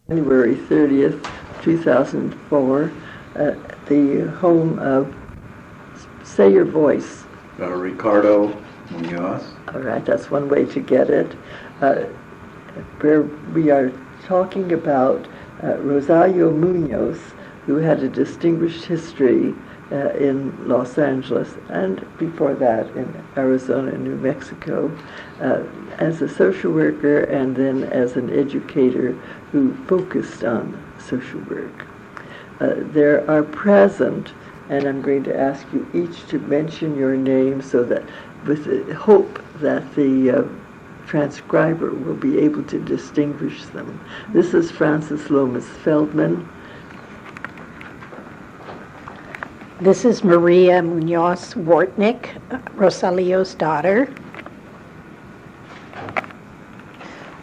January 30th, 2004, the home of Say Your Voice. Ricardo Munoz. All right, that's one way to get it. Where we are talking about Rosalio Munoz, who had a distinguished history in Los Angeles and before that in Arizona and New Mexico, as a social worker and then as an educator who focused on social work. There are present, and I'm going to ask you each to mention your name so that with the hope that the transcriber will be able to distinguish them. This is Frances Lomas Feldman. This is Maria Munoz Wortnick, Rosalio's daughter.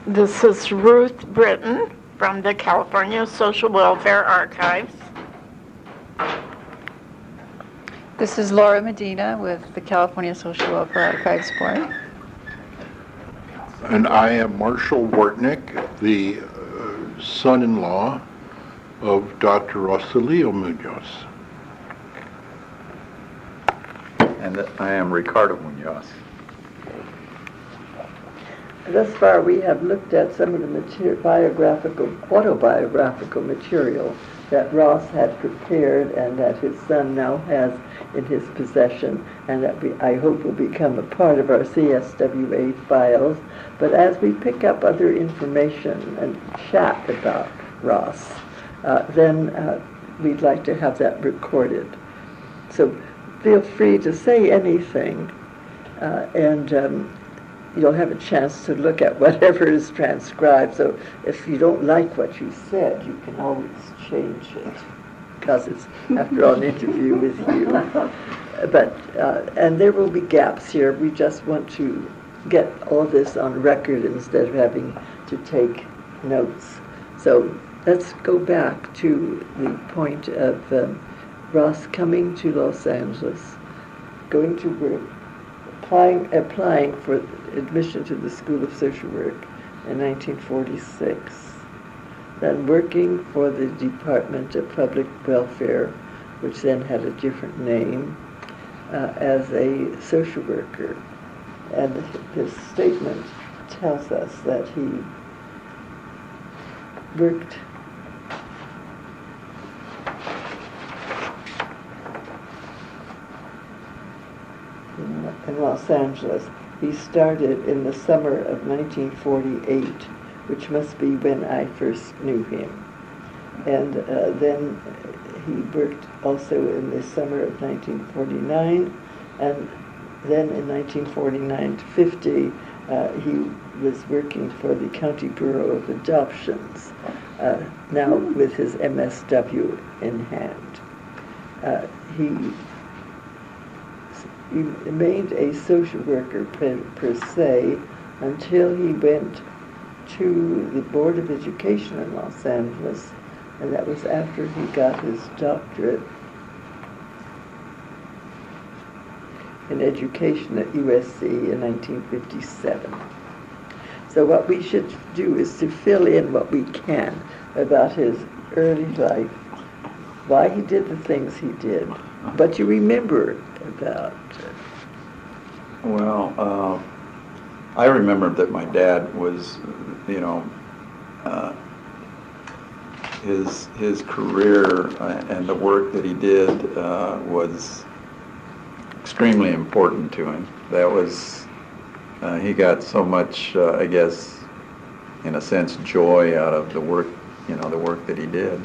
This is Ruth Britton from the California Social Welfare Archives. This is Laura Medina with the California Social Welfare Archives Board. And I am Marshall Wortnick, the son-in-law of Dr. Rosalio Munoz. And I am Ricardo Munoz. Thus far, we have looked at some of the autobiographical material that Ross had prepared and that his son now has in his possession, and that I hope will become a part of our CSWA files. But as we pick up other information and chat about Ross, then we'd like to have that recorded. So feel free to say anything, and you'll have a chance to look at whatever is transcribed. So if you don't like what you said, you can always change it, because it's, after all, an interview with you. But, and there will be gaps here. We just want to get all this on record instead of having to take notes. So let's go back to the point of Ross coming to Los Angeles, going to work, applying for admission to the School of Social Work in 1946, then working for the Department of Public Welfare, which then had a different name, as a social worker. And this statement tells us that he worked in Los Angeles. He started in the summer of 1948, which must be when I first knew him. And then he worked also in the summer of 1949, and then in 1949 to 50, he was working for the County Bureau of Adoptions, now with his MSW in hand. He remained a social worker per se until he went to the Board of Education in Los Angeles, and that was after he got his doctorate in education at USC in 1957. So what we should do is to fill in what we can about his early life, why he did the things he did, what you remember about it. Well, I remember that my dad was, his career and the work that he did was extremely important to him. That was, he got so much, I guess, in a sense, joy out of the work, the work that he did.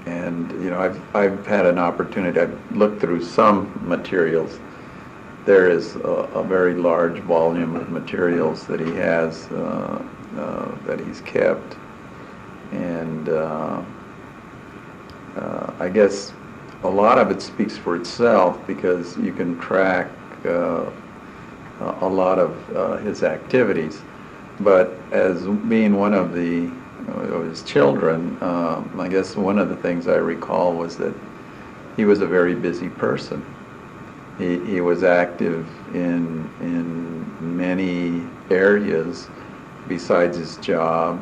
And I've had an opportunity. I've looked through some materials. There is a very large volume of materials that he has that he's kept, and I guess a lot of it speaks for itself, because you can track a lot of his activities. But as being one of his children, I guess one of the things I recall was that he was a very busy person. He was active in many areas besides his job.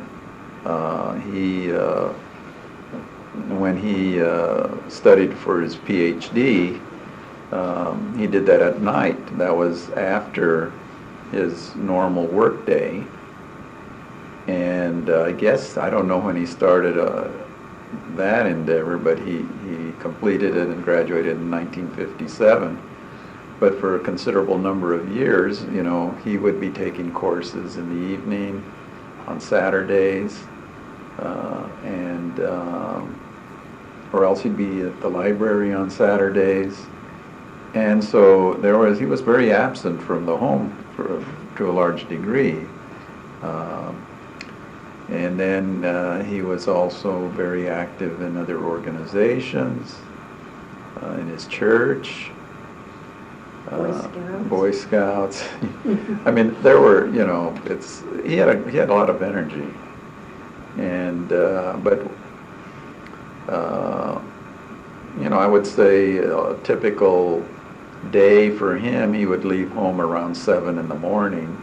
When he studied for his PhD, he did that at night. That was after his normal work day. And I guess, I don't know when he started that endeavor, but he completed it and graduated in 1957. But for a considerable number of years, you know, he would be taking courses in the evening, on Saturdays, or else he'd be at the library on Saturdays. And so he was very absent from the home to a large degree. And then he was also very active in other organizations, in his church, Boy Scouts. I mean, there were, you know, he had a lot of energy, and but you know, I would say a typical day for him, he would leave home around 7 in the morning.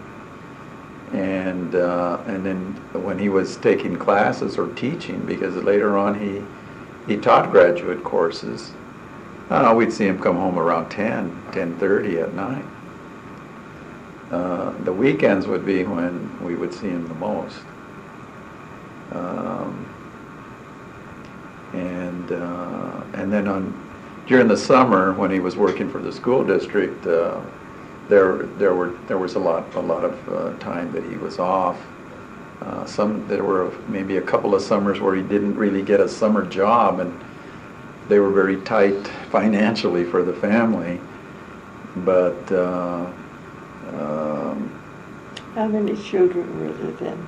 And then when he was taking classes or teaching, because later on he taught graduate courses, we'd see him come home around 10:30 at night. The weekends would be when we would see him the most. And then during the summer, when he was working for the school district, there was a lot of time that he was off. There were maybe a couple of summers where he didn't really get a summer job, and they were very tight financially for the family. But how many children were there then?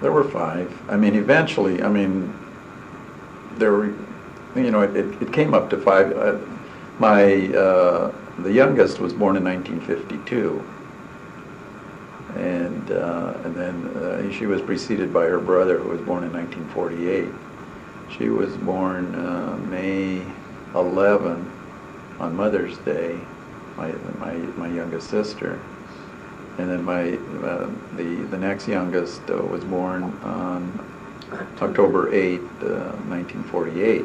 there were 5. I mean, eventually, I mean, there were, you know, it came up to 5. The youngest was born in 1952, and then she was preceded by her brother, who was born in 1948. She was born May 11 on Mother's Day, my youngest sister, and then the next youngest was born on October 8, 1948.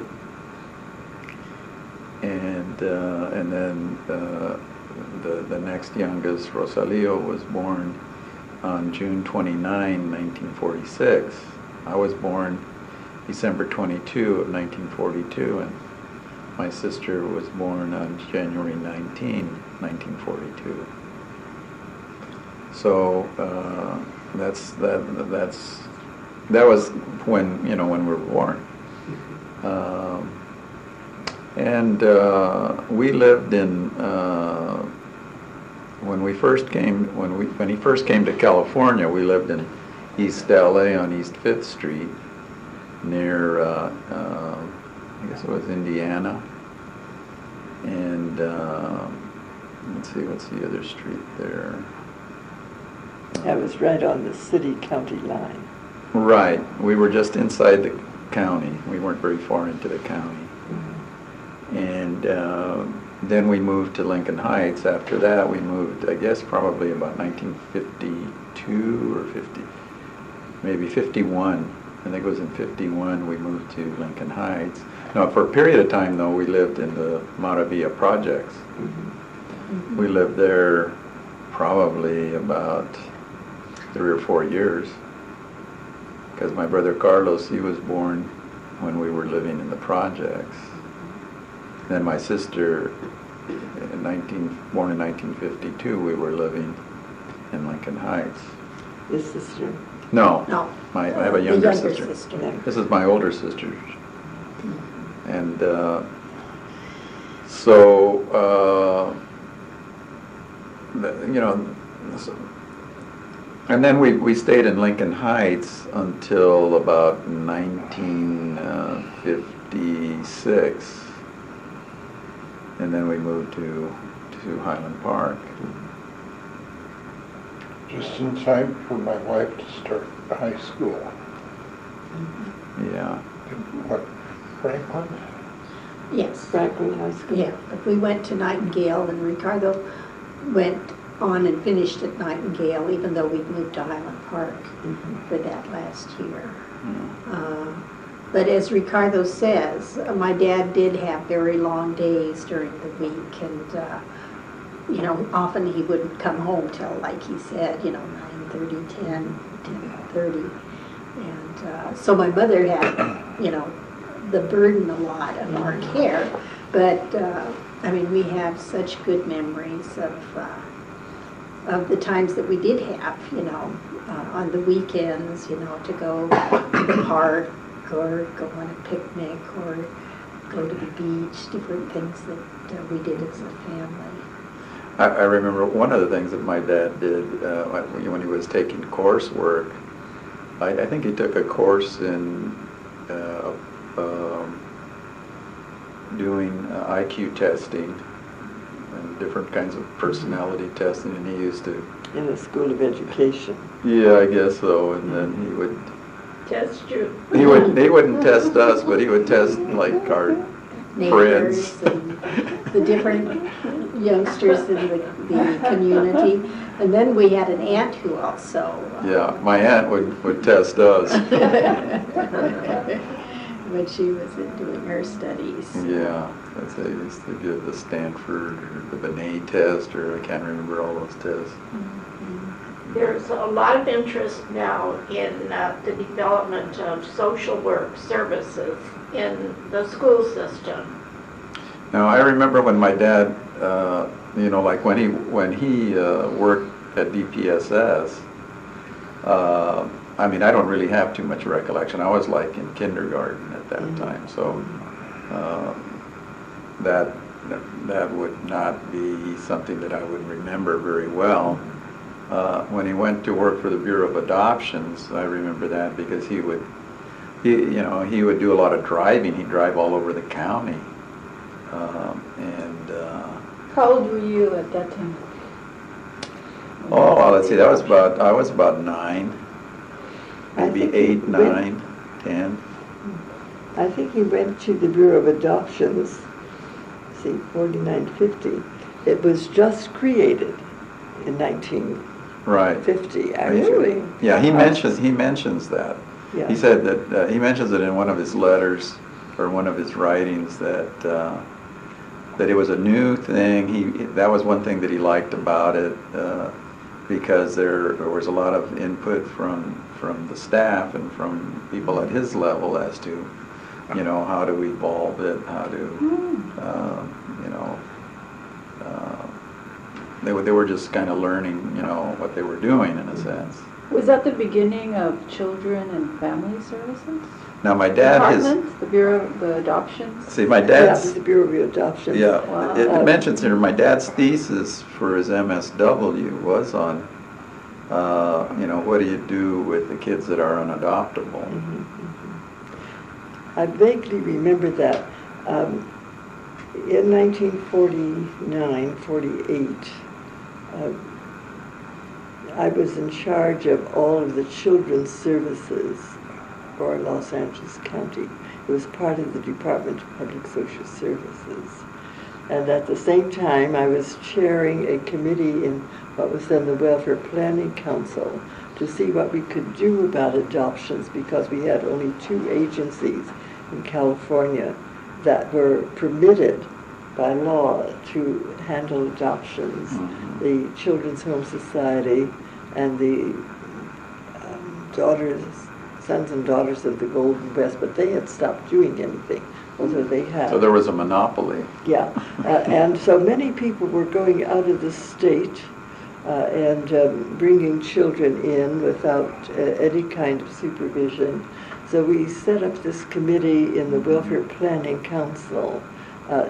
And then the next youngest, Rosalio, was born on June 29, 1946. I was born December 22 of 1942, and my sister was born on January 19, 1942. So that was when, you know, when we were born. And we lived in when he first came to California, we lived in East LA on East 5th Street near I guess it was Indiana, and let's see, what's the other street there? That was right on the city-county line. Right, we were just inside the county. We weren't very far into the county. And then we moved to Lincoln Heights. After that, we moved, I guess, probably about 1952 or 50, maybe 51. I think it was in 51 we moved to Lincoln Heights. Now, for a period of time, though, we lived in the Maravilla projects. Mm-hmm. We lived there probably about 3 or 4 years, because my brother Carlos, he was born when we were living in the projects. Then my sister, born in 1952, we were living in Lincoln Heights. Your sister? No. No. I have a younger sister. This is my older sister. And you know, and then we stayed in Lincoln Heights until about 1956. And then we moved to Highland Park. Just in time for my wife to start high school. Yeah. What, Franklin? Yes. Franklin High School. Yeah, but we went to Nightingale, and Ricardo went on and finished at Nightingale, even though we'd moved to Highland Park for that last year. But as Ricardo says, my dad did have very long days during the week, and you know, often he wouldn't come home till, like he said, you know, 9:30, 10:30. And so my mother had, you know, the burden a lot of our care. But, I mean, we have such good memories of the times that we did have, you know, on the weekends, you know, to go to the park or go on a picnic or go to the beach, different things that we did as a family. I remember one of the things that my dad did when he was taking coursework. I think he took a course in doing IQ testing and different kinds of personality testing, and he used to. In the School of Education. Yeah, I guess so. And then he would. Test you. He wouldn't test us, but he would test like our Neighbors friends. and the different youngsters in the community. And then we had an aunt who also... Yeah, my aunt would test us. when she was doing her studies. Yeah, that's they used to give the Stanford or the Binet test, or I can't remember all those tests. There's a lot of interest now in the development of social work services in the school system. Now, I remember when my dad, you know, like when he worked at DPSS. I mean, I don't really have too much recollection. I was like in kindergarten at that time, so that would not be something that I would remember very well. When he went to work for the Bureau of Adoptions, I remember that because he would do a lot of driving. He'd drive all over the county, How old were you at that time? Oh, well, let's see. I was about 9, maybe 8, 9, 10. I think he went to the Bureau of Adoptions, 4950. It was just created in 1950, Right. actually. Yeah, he mentions that. Yeah. He said that he mentions it in one of his letters or one of his writings that it was a new thing. That was one thing that he liked about it because there was a lot of input from the staff and from people at his level as to, you know, how to evolve it, how to, you know, they were just kind of learning, you know, what they were doing in a sense. Was that the beginning of Children and Family Services? Now my dad Department? The Bureau of the Adoptions? see, my Yeah, dad's, the Bureau of Adoptions. yeah, Wow. it mentions here, my dad's thesis for his MSW was on, you know, what do you do with the kids that are unadoptable? I vaguely remember that. In 1949, 48, I was in charge of all of the children's services for Los Angeles County. It was part of the Department of Public Social Services. And at the same time, I was chairing a committee in what was then the Welfare Planning Council to see what we could do about adoptions, because we had only 2 agencies in California that were permitted by law to handle adoptions, the Children's Home Society and the Sons and Daughters of the Golden West, but they had stopped doing anything, although they had. So there was a monopoly. Yeah, and so many people were going out of the state and bringing children in without any kind of supervision. So we set up this committee in the Welfare Planning Council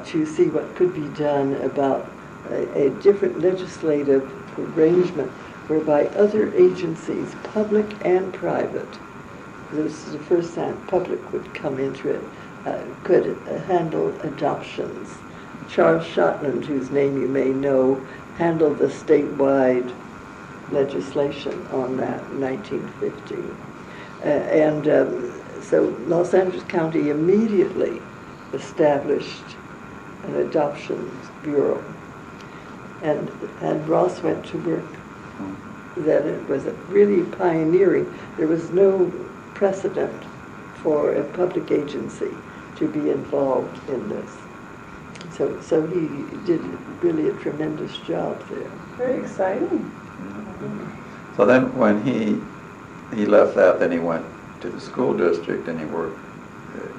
to see what could be done about a different legislative arrangement whereby other agencies, public and private, this is the first time public would come into it, could handle adoptions. Charles Shotland, whose name you may know, handled the statewide legislation on that in 1950. So Los Angeles County immediately established an adoptions bureau. and Ross went to work. That it was really pioneering. There was no precedent for a public agency to be involved in this. So he did really a tremendous job there. Very exciting. So then when he left that, then he went to the school district and he worked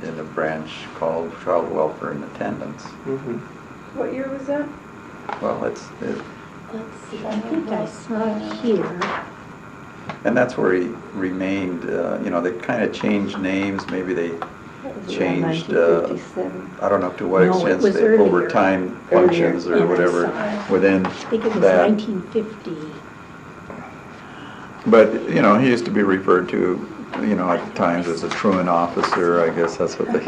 in a branch called Child Welfare and Attendance. Mm-hmm. What year was that? Well, Let's see, I think I saw here. and that's where he remained. They kind of changed names. Maybe they changed. 1957. I don't know to what No, it extent was they earlier. overtime functions Earlier, or whatever yes. within I think it was that. 1950. But he used to be referred to, at times as a truant officer. I guess that's what they.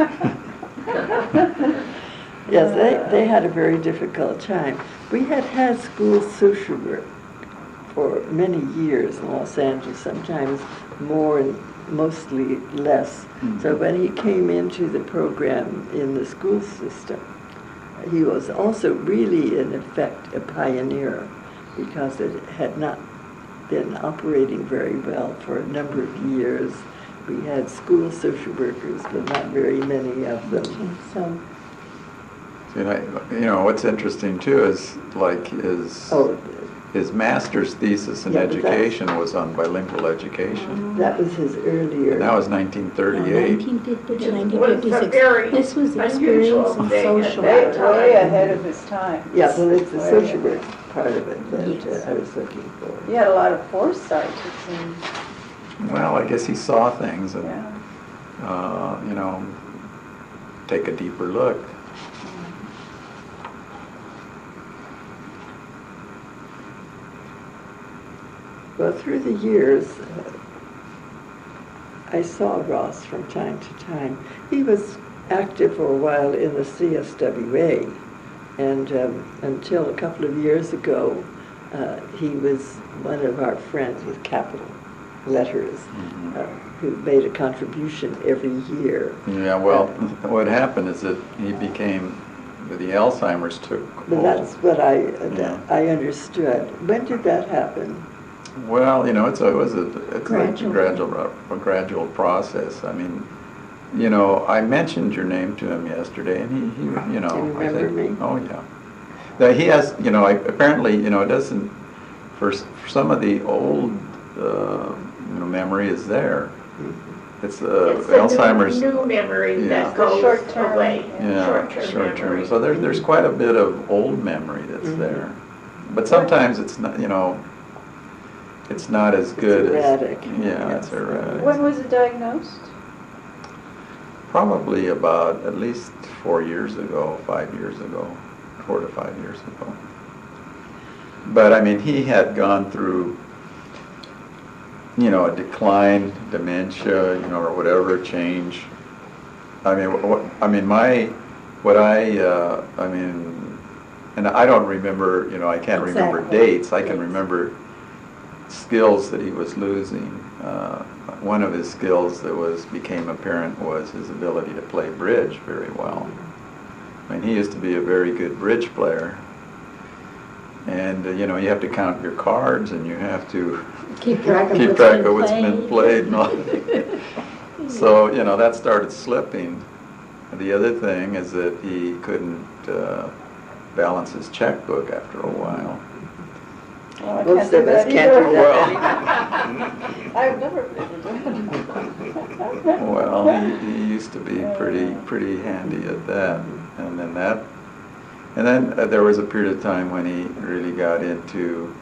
Yes, they had a very difficult time. We had school social work for many years in Los Angeles, sometimes more and mostly less. Mm-hmm. So when he came into the program in the school system, he was also really, in effect, a pioneer because it had not been operating very well for a number of years. We had school social workers, but not very many of them. Okay, so What's interesting too is like his master's thesis in Yeah, but education was on bilingual education. That was his earlier. And that was 1938. 1950 to Was a 1956. very This was unusual experience in thing at social that work. time. Way ahead of his time. Yeah, well, it's the social work part of it that Yes. I was looking for. He had a lot of foresight, it seems. Well, I guess he saw things and, Yeah. take a deeper look. Well, through the years, I saw Ross from time to time. He was active for a while in the CSWA, and until a couple of years ago, he was one of our friends with capital letters who made a contribution every year. Yeah, well, what happened is that he became, the Alzheimer's took But hold. that's what I Yeah. understood. When did that happen? Well, it's a Gradual. a gradual process. I mean, I mentioned your name to him yesterday, and he Do you I remember think, me? oh yeah. Now, he has, apparently, it doesn't. For some of the old, memory is there. It's It's the Alzheimer's. new memory Yeah. that goes Short-term, away. Yeah, Short-term memory. So there's quite a bit of old memory that's there, but sometimes it's not. It's not as good erratic. as. Yeah, it's erratic. When was it diagnosed? Probably about at least 4 years ago, 5 years ago, 4 to 5 years ago. But I mean, he had gone through, a decline, dementia, or whatever change. I mean, and I don't remember, I can't remember Exactly. dates. I can remember skills that he was losing. One of his skills that became apparent was his ability to play bridge very well. I mean, he used to be a very good bridge player. And, you have to count your cards and you have to Keep track of what's been played and all. So, that started slipping. The other thing is that he couldn't balance his checkbook after a while. Oh, I Most can't do of us that can't do either. that. I've never been able to do that. Well, he used to be pretty handy at that. And then there was a period of time when he really got into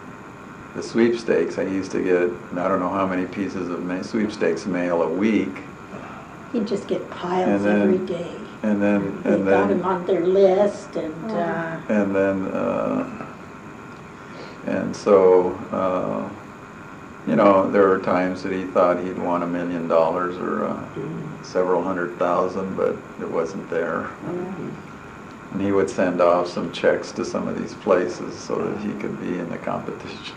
the sweepstakes. I used to get, I don't know how many pieces of sweepstakes mail a week. He'd just get piles And then- every day. And then, They got him on their list and, and so, there were times that he thought he'd won $1 million or several $100,000, but it wasn't there. And he would send off some checks to some of these places so that he could be in the competition.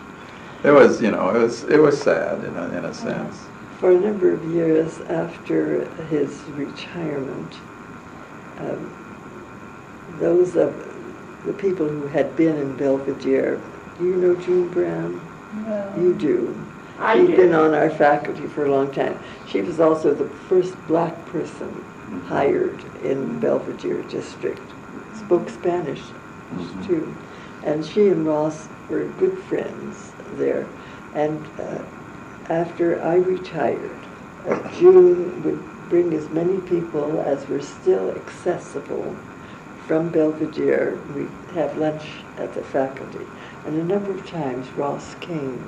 It was, it was sad in a sense. For a number of years after his retirement, those of the people who had been in Belvedere. Do you know June Brown? No. You do. I She'd do. been on our faculty for a long time. She was also the first black person hired in Belvedere district. Spoke Spanish too. And she and Ross were good friends there. And after I retired, June would bring as many people as were still accessible from Belvedere. We'd have lunch at the faculty. And a number of times Ross came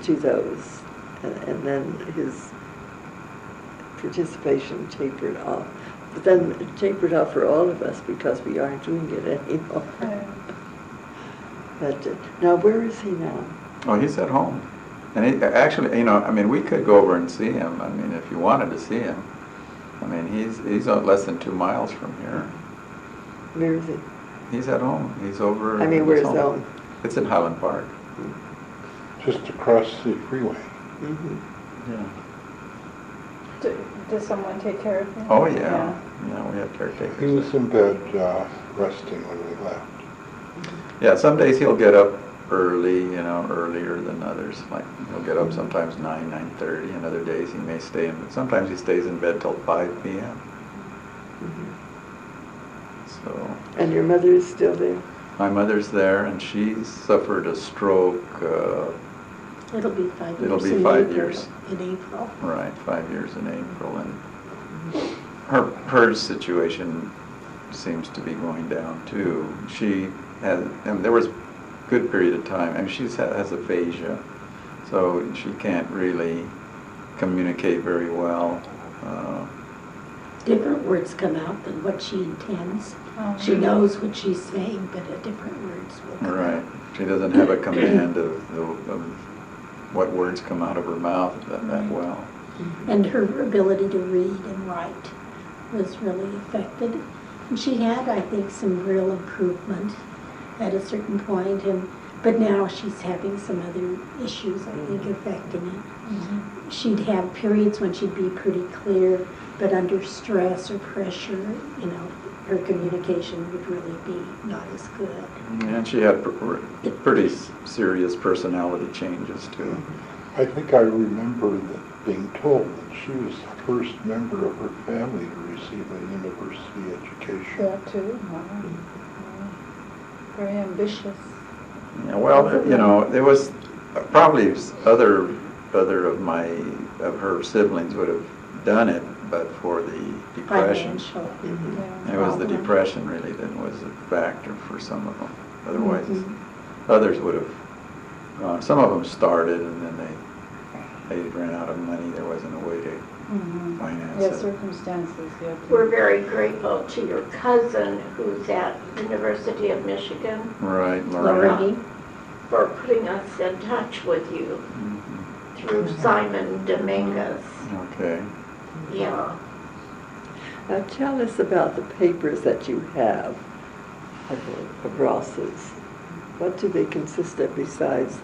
to those. And then his participation tapered off. But then it tapered off for all of us because we aren't doing it anymore. But now, where is he now? Oh, he's at home. And he, actually, you know, I mean, we could go over and see him. I mean, if you wanted to see him. I mean, he's less than 2 miles from here. Where is he? He's at home. He's over. I mean, where's home? It's in Highland Park. Just across the freeway. Mm-hmm. Yeah. Does someone take care of him? Oh, yeah. Yeah, we have caretakers. He was in bed resting when we left. Yeah, some days he'll get up early, you know, earlier than others. Like, he'll get up sometimes 9:30, and other days he may stay in, sometimes he stays in bed till 5 p.m. So. And your mother is still there? My mother's there, and she suffered a stroke, It'll be 5 years. It'll be in 5 April- years. In April. right, 5 years in April, and her situation seems to be going down too. She had, and there was a good period of time, I mean, she has aphasia, so she can't really communicate very well. Different words come out than what she intends. Oh. She knows what she's saying, but different words will come Right, out. she doesn't have a command of what words come out of her mouth that well. And her ability to read and write was really affected. And she had, I think, some real improvement at a certain point, but now she's having some other issues, I think, affecting it. She'd have periods when she'd be pretty clear, but under stress or pressure, you know, her communication would really be not as good. And she had pretty serious personality changes too. I think I remember that being told that she was the first member of her family to receive a university education. That too. Very ambitious. Yeah, well, you know, there was probably other of her siblings would have done it, but for the depression. Financial. Yeah. It was the problem. depression really that was a factor for some of them. Otherwise, others would have gone. Some of them started and then they ran out of money. There wasn't a way to finance Yeah, it. circumstances, yeah. We're very grateful to your cousin who's at University of Michigan Right, Lorraine. Lorraine. for putting us in touch with you through Simon Dominguez. Okay. Yeah. Now tell us about the papers that you have of Ross's. What do they consist of besides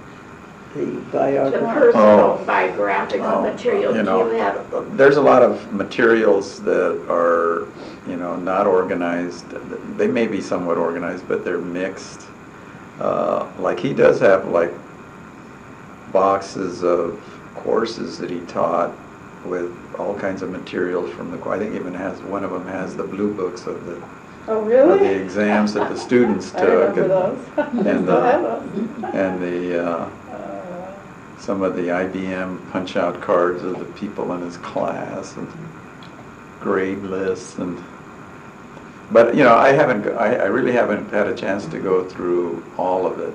the The biography? personal biographical material You you know, have. there's a lot of materials that are, you know, not organized. They may be somewhat organized, but they're mixed. Like he does have like boxes of courses that he taught with all kinds of materials from the, I think even has, one of them has the blue books of the Oh, of really? the exams that the students I took. remember those. and Still have those. and the some of the IBM punch-out cards of the people in his class and grade lists but you know, I really haven't had a chance to go through all of it.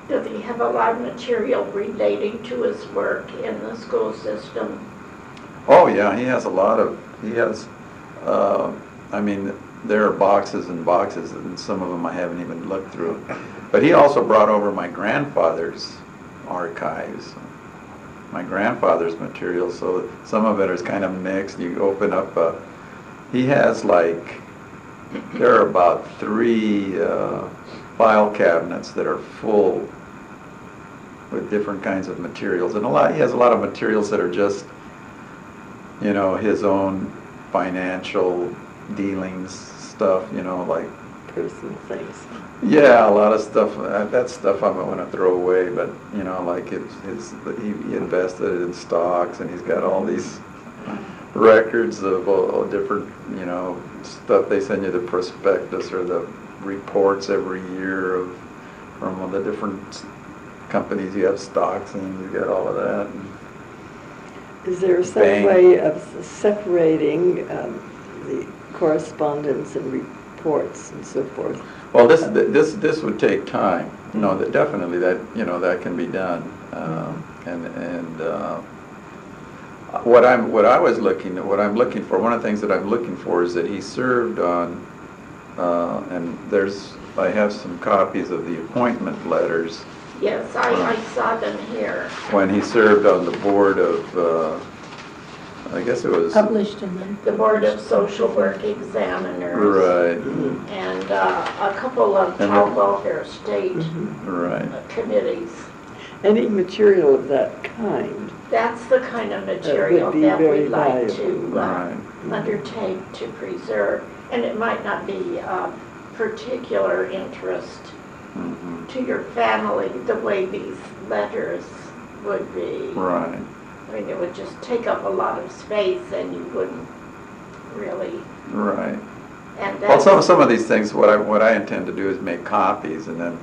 Does he have a lot of material relating to his work in the school system? Oh yeah, he has, I mean, there are boxes and boxes, and some of them I haven't even looked through. But he also brought over my grandfather's archives, my grandfather's material, so some of it is kind of mixed. You open up, he has like, there are about 3 file cabinets that are full with different kinds of materials. And he has a lot of materials that are just, you know, his own financial dealings stuff, you know, like personal things. Yeah, a lot of stuff. That stuff I'm going to throw away. But like he invested in stocks, and he's got all these records of all different, stuff. They send you the prospectus or the reports every year from all the different companies you have stocks in. You get all of that. Is there some way of separating the correspondence and reports and so forth? Well, this would take time. No, definitely that can be done. What I'm looking for. One of the things that I'm looking for is that he served on, and I have some copies of the appointment letters. Yes, I saw them here. When he served on the board of, I guess it was Published in The Board of Social Work Examiners. right, And a couple of child welfare state right. committees. Any material of that kind? That's the kind of material be that very we'd like valuable. to Right. undertake to preserve. And it might not be of particular interest to your family the way these letters would be. Right. I mean, it would just take up a lot of space and you wouldn't really. Right. And Well, that's, some of these things, what I intend to do is make copies, and then,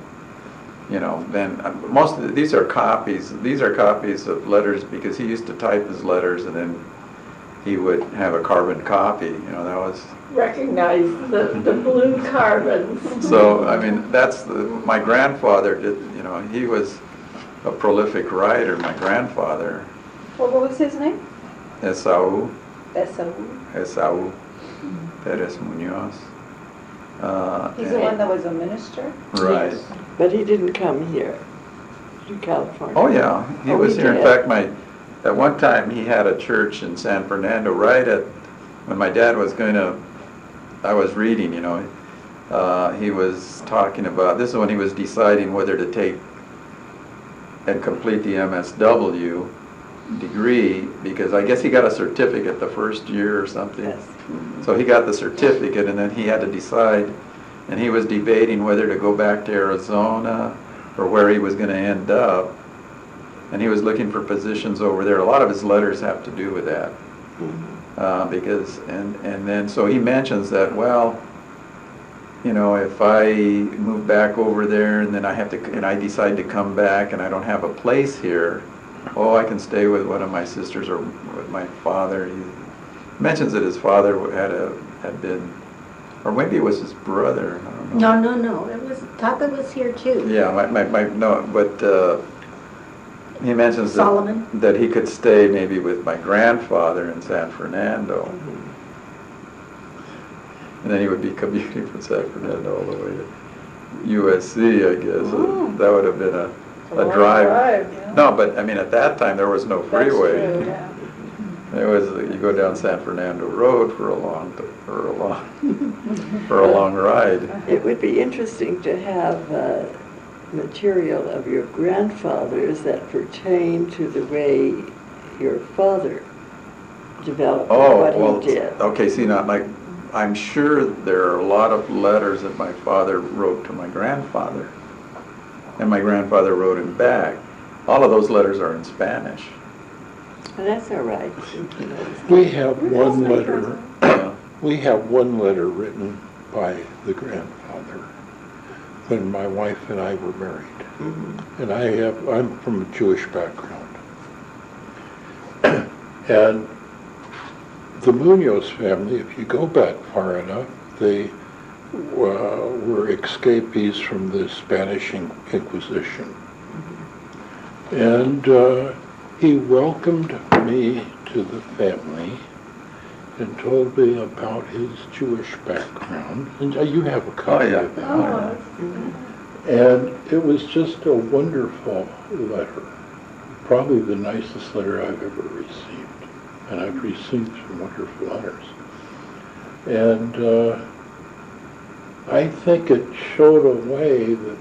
most of these are copies. These are copies of letters because he used to type his letters, and then he would have a carbon copy. That was. recognize the blue carbons. So I mean, my grandfather did. He was a prolific writer. My grandfather. Well, what was his name? Esau Esau. Perez Munoz. He's the one that was a minister? Right. Yes. But he didn't come here to California. Oh yeah, he Oh, was he here. In did. fact, at one time he had a church in San Fernando. When my dad was I was reading. He was talking about. This is when he was deciding whether to take and complete the MSW degree, because I guess he got a certificate the first year or something. Yes. So he got the certificate, and then he had to decide, and he was debating whether to go back to Arizona or where he was going to end up, and he was looking for positions over there. A lot of his letters have to do with that, because and then so he mentions that, well, if I move back over there and then I decide to come back and I don't have a place here, I can stay with one of my sisters or with my father. He mentions that his father had been, or maybe it was his brother. I don't know. No. It was, Tata was here too. Yeah, but he mentions Solomon? that he could stay maybe with my grandfather in San Fernando. And then he would be commuting from San Fernando all the way to USC, I guess. That would have been a drive. Yeah. No, but I mean, at that time there was no freeway. That's true, yeah. There was, you go down San Fernando Road for a long ride. It would be interesting to have material of your grandfather's that pertain to the way your father developed what he did. Okay, see, now, I'm sure there are a lot of letters that my father wrote to my grandfather, and my grandfather wrote him back. All of those letters are in Spanish. And that's all right. We have one letter. Yeah. We have one letter written by the grandfather when my wife and I were married. And I'm from a Jewish background. And the Munoz family, if you go back far enough, they were escapees from the Spanish Inquisition. And he welcomed me to the family and told me about his Jewish background. And you have a copy of that. And it was just a wonderful letter. Probably the nicest letter I've ever received. And I've received some wonderful letters. And I think it showed a way that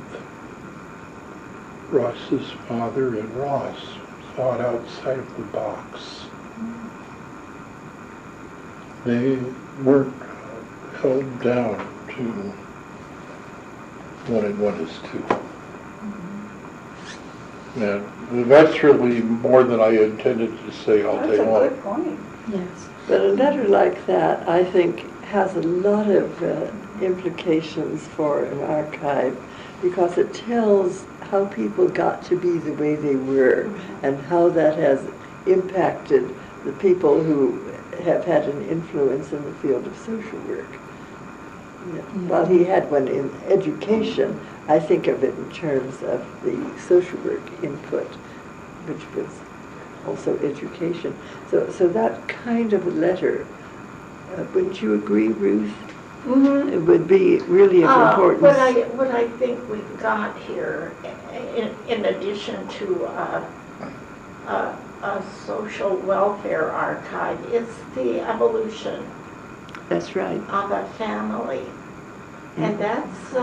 Ross's father and Ross thought outside of the box. They weren't held down to 1 and 1 is 2. And that's really more than I intended to say all day long. point. Yes. But a letter like that, I think, has a lot of implications for an archive because it tells how people got to be the way they were and how that has impacted the people who have had an influence in the field of social work. Yeah. While he had one in education, I think of it in terms of the social work input, which was also education. So that kind of a letter, wouldn't you agree, Ruth? Mm-hmm. It would be really of importance. What I think we've got here, in addition to a social welfare archive, is the evolution That's right. of a family. And that's,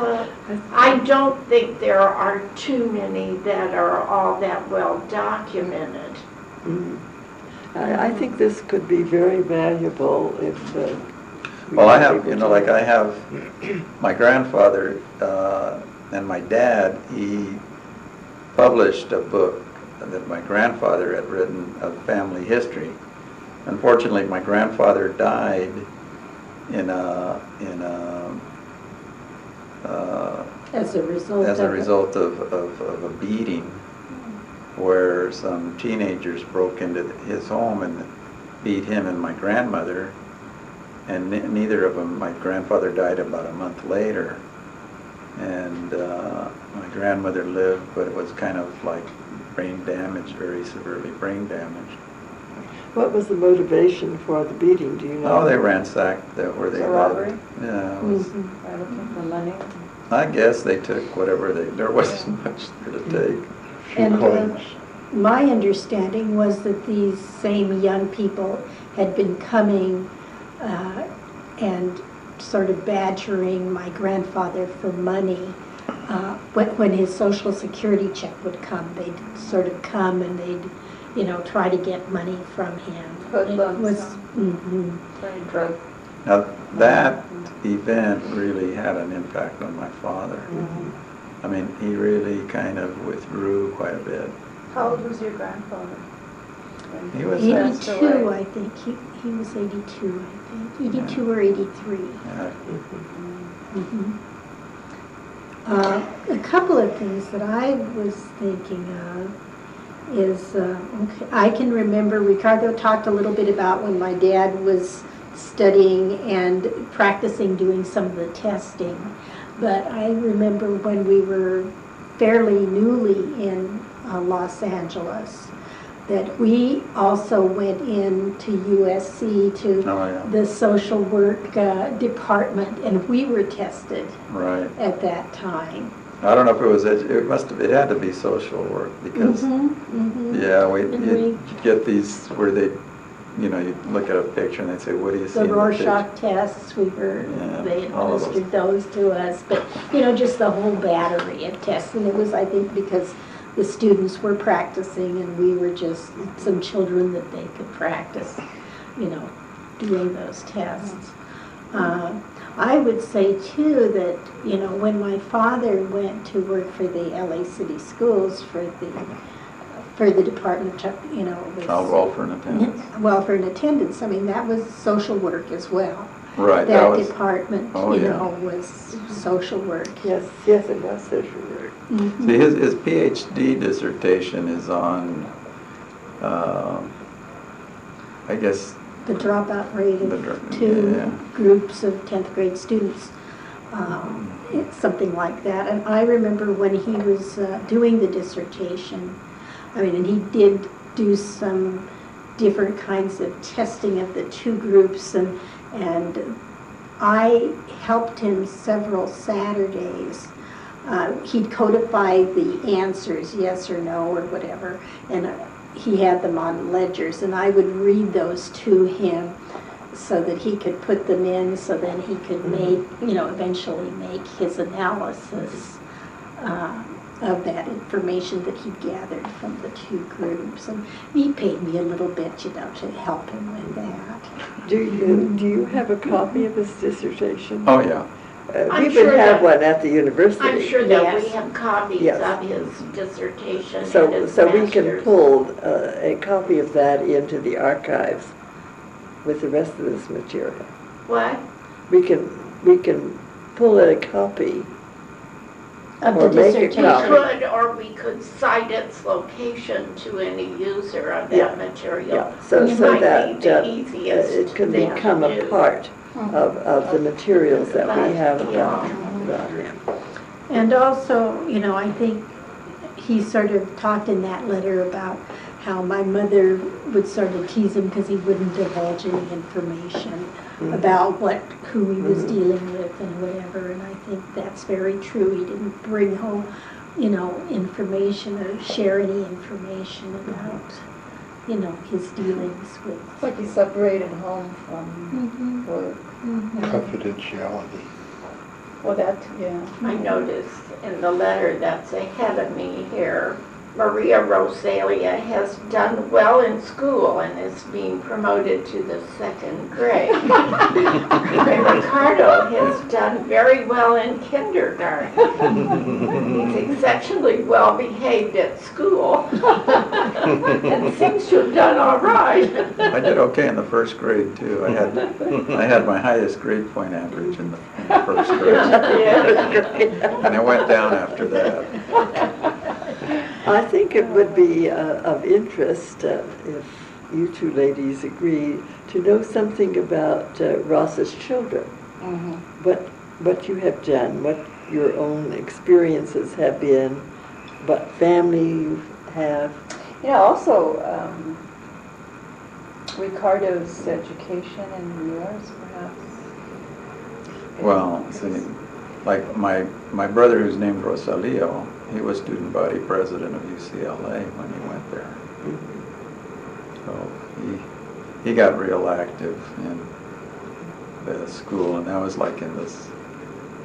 I don't think there are too many that are all that well documented. Mm. I think this could be very valuable if... Well, I have, like I have my grandfather and my dad, he published a book that my grandfather had written of family history. Unfortunately, my grandfather died As a result of a beating where some teenagers broke into his home and beat him and my grandmother, and neither of them, my grandfather died about a month later, and my grandmother lived, but it was kind of like brain damage, very severely brain damaged. What was the motivation for the beating, do you know? Oh, they ransacked where they lived. Robbery? Yeah, it was, By looking for money. I guess they took whatever there wasn't much there to take. Few And coins. my understanding was that these same young people had been coming and sort of badgering my grandfather for money. When his Social Security check would come, they'd sort of come and they'd, try to get money from him. Hoodlums. Mhm. Very drug. Now, that event really had an impact on my father. I mean, he really kind of withdrew quite a bit. How old was your grandfather? He was 82, I think. He was 82, I think. 82 or 83. Yeah. Mhm. A couple of things that I was thinking of is, I can remember Ricardo talked a little bit about when my dad was studying and practicing doing some of the testing. But I remember when we were fairly newly in Los Angeles, that we also went into USC to Oh, yeah. the social work department, and we were tested Right. at that time. I don't know if it was, it had to be social work because, yeah, And you'd get these where they, you look at a picture and they'd say, what do you see The in the picture? Rorschach tests, Yeah, they all of administered those to us, but, just the whole battery of tests. And it was, I think, because the students were practicing and we were just some children that they could practice, doing those tests. I would say, too, that, when my father went to work for the LA City Schools for the Department of, Child welfare and attendance. welfare and attendance, I mean, that was social work as well. Right, That was, department, oh, yeah. was social work. Yes, it was social work. see, his PhD dissertation is on, I guess, The dropout rate The of drop- two yeah. groups of 10th grade students. It's something like that. And I remember when he was doing the dissertation, and he did do some different kinds of testing of the two groups, and I helped him several Saturdays. He'd codify the answers, yes or no or whatever, and he had them on ledgers, and I would read those to him so that he could put them in, so then he could eventually make his analysis of that information that he gathered from the two groups. And he paid me a little bit, to help him with that. Do you have a copy of his dissertation? oh, yeah. I'm we would sure have that- one at the university. I'm sure that we Yes. have copies Yes. of his dissertation and So, his so we can master's. pull a copy of that into the archives with the rest of this material. What? We can pull a copy. Of Or the make a We dissertation. copy. could, or we could cite its location to any user of Yeah. that material. Yeah, so Which so might that be the easiest it can thing to become a do. part of the materials that we have Yeah. about him. And also, I think he sort of talked in that letter about how my mother would sort of tease him because he wouldn't divulge any information about who he was dealing with and whatever, and I think that's very true. He didn't bring home, information or share any information about, his dealings with. It's like he separated home from work. Confidentiality. Well, that, yeah. I noticed in the letter that's ahead of me here, Maria Rosalia has done well in school and is being promoted to the 2nd grade. And Ricardo has done very well in kindergarten. He's exceptionally well behaved at school and seems to have done all right. I did okay in the first grade too. I had my highest grade point average in the first grade, and it went down after that. I think it would be of interest, if you two ladies agree, to know something about Ross's children. What you have done, what your own experiences have been, what family you have. Also, Ricardo's education and yours, perhaps. Well, see, like my brother, who's named Rosalio, he was student body president of UCLA when he went there. So he got real active in the school, and that was like in this,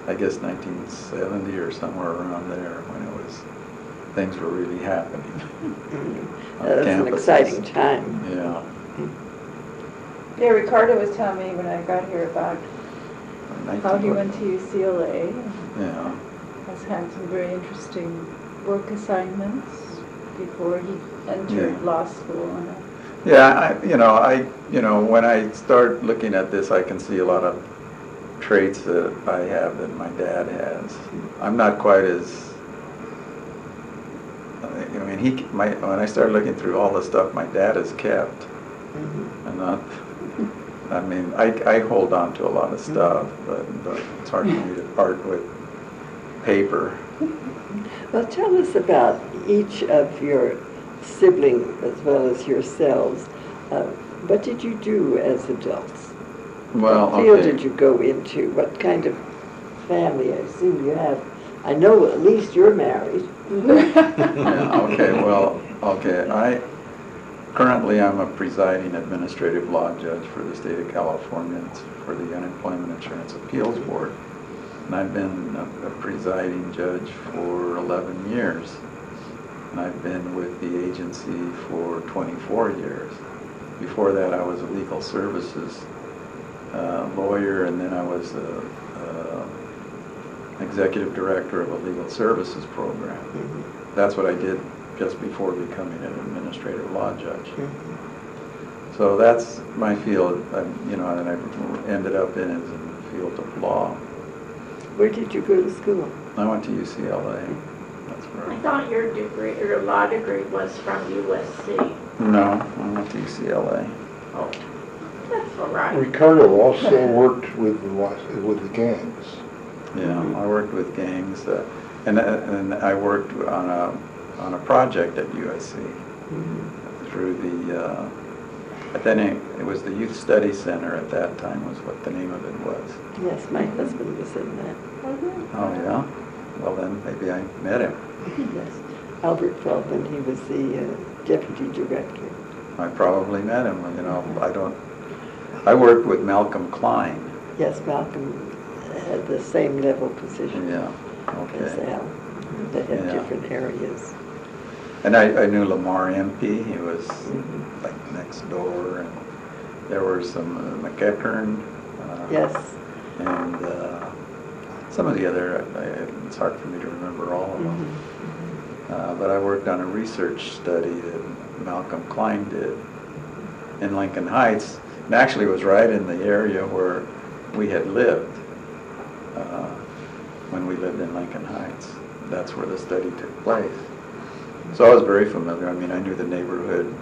I guess 1970 or somewhere around there when things were really happening. on That's an campuses. exciting time. Yeah. Yeah, Ricardo was telling me when I got here about how he 19 went to UCLA. Yeah. Has had some very interesting work assignments before he entered Yeah. law school. And Yeah, when I start looking at this, I can see a lot of traits that I have that my dad has. I'm not quite as, when I started looking through all the stuff my dad has kept, and I hold on to a lot of stuff, but it's hard for me to part with paper. Well, tell us about each of your siblings as well as yourselves. What did you do as adults? Well, What field okay. did you go into? What kind of family? I assume you have. I know at least you're married. Currently I'm a presiding administrative law judge for the state of California for the Unemployment Insurance Appeals Board. And I've been a presiding judge for 11 years. And I've been with the agency for 24 years. Before that, I was a legal services lawyer, and then I was executive director of a legal services program. That's what I did just before becoming an administrative law judge. So that's my field, and I ended up in is in the field of law. Where did you go to school? I went to UCLA. That's where. I thought your law degree was from USC. No, I went to UCLA. Oh, that's all right. Ricardo also worked with the gangs. Yeah, I worked with gangs, and I worked on a project at USC through the. Then it was the Youth Study Center at that time was what the name of it was. Yes, my husband was in that. Oh yeah. Well then maybe I met him. Yes, Albert Feldman. He was the deputy director. I probably met him. I worked with Malcolm Klein. Yes, Malcolm had the same level position Yeah. as Okay. Al. They had Yeah. different areas. And I knew Lamar MP. He was like next door, and there were some McEachern. Yes, And some of the other, it's hard for me to remember all of them. But I worked on a research study that Malcolm Klein did in Lincoln Heights. And actually it was right in the area where we had lived when we lived in Lincoln Heights. That's where the study took place. So I was very familiar. I mean, I knew the neighborhood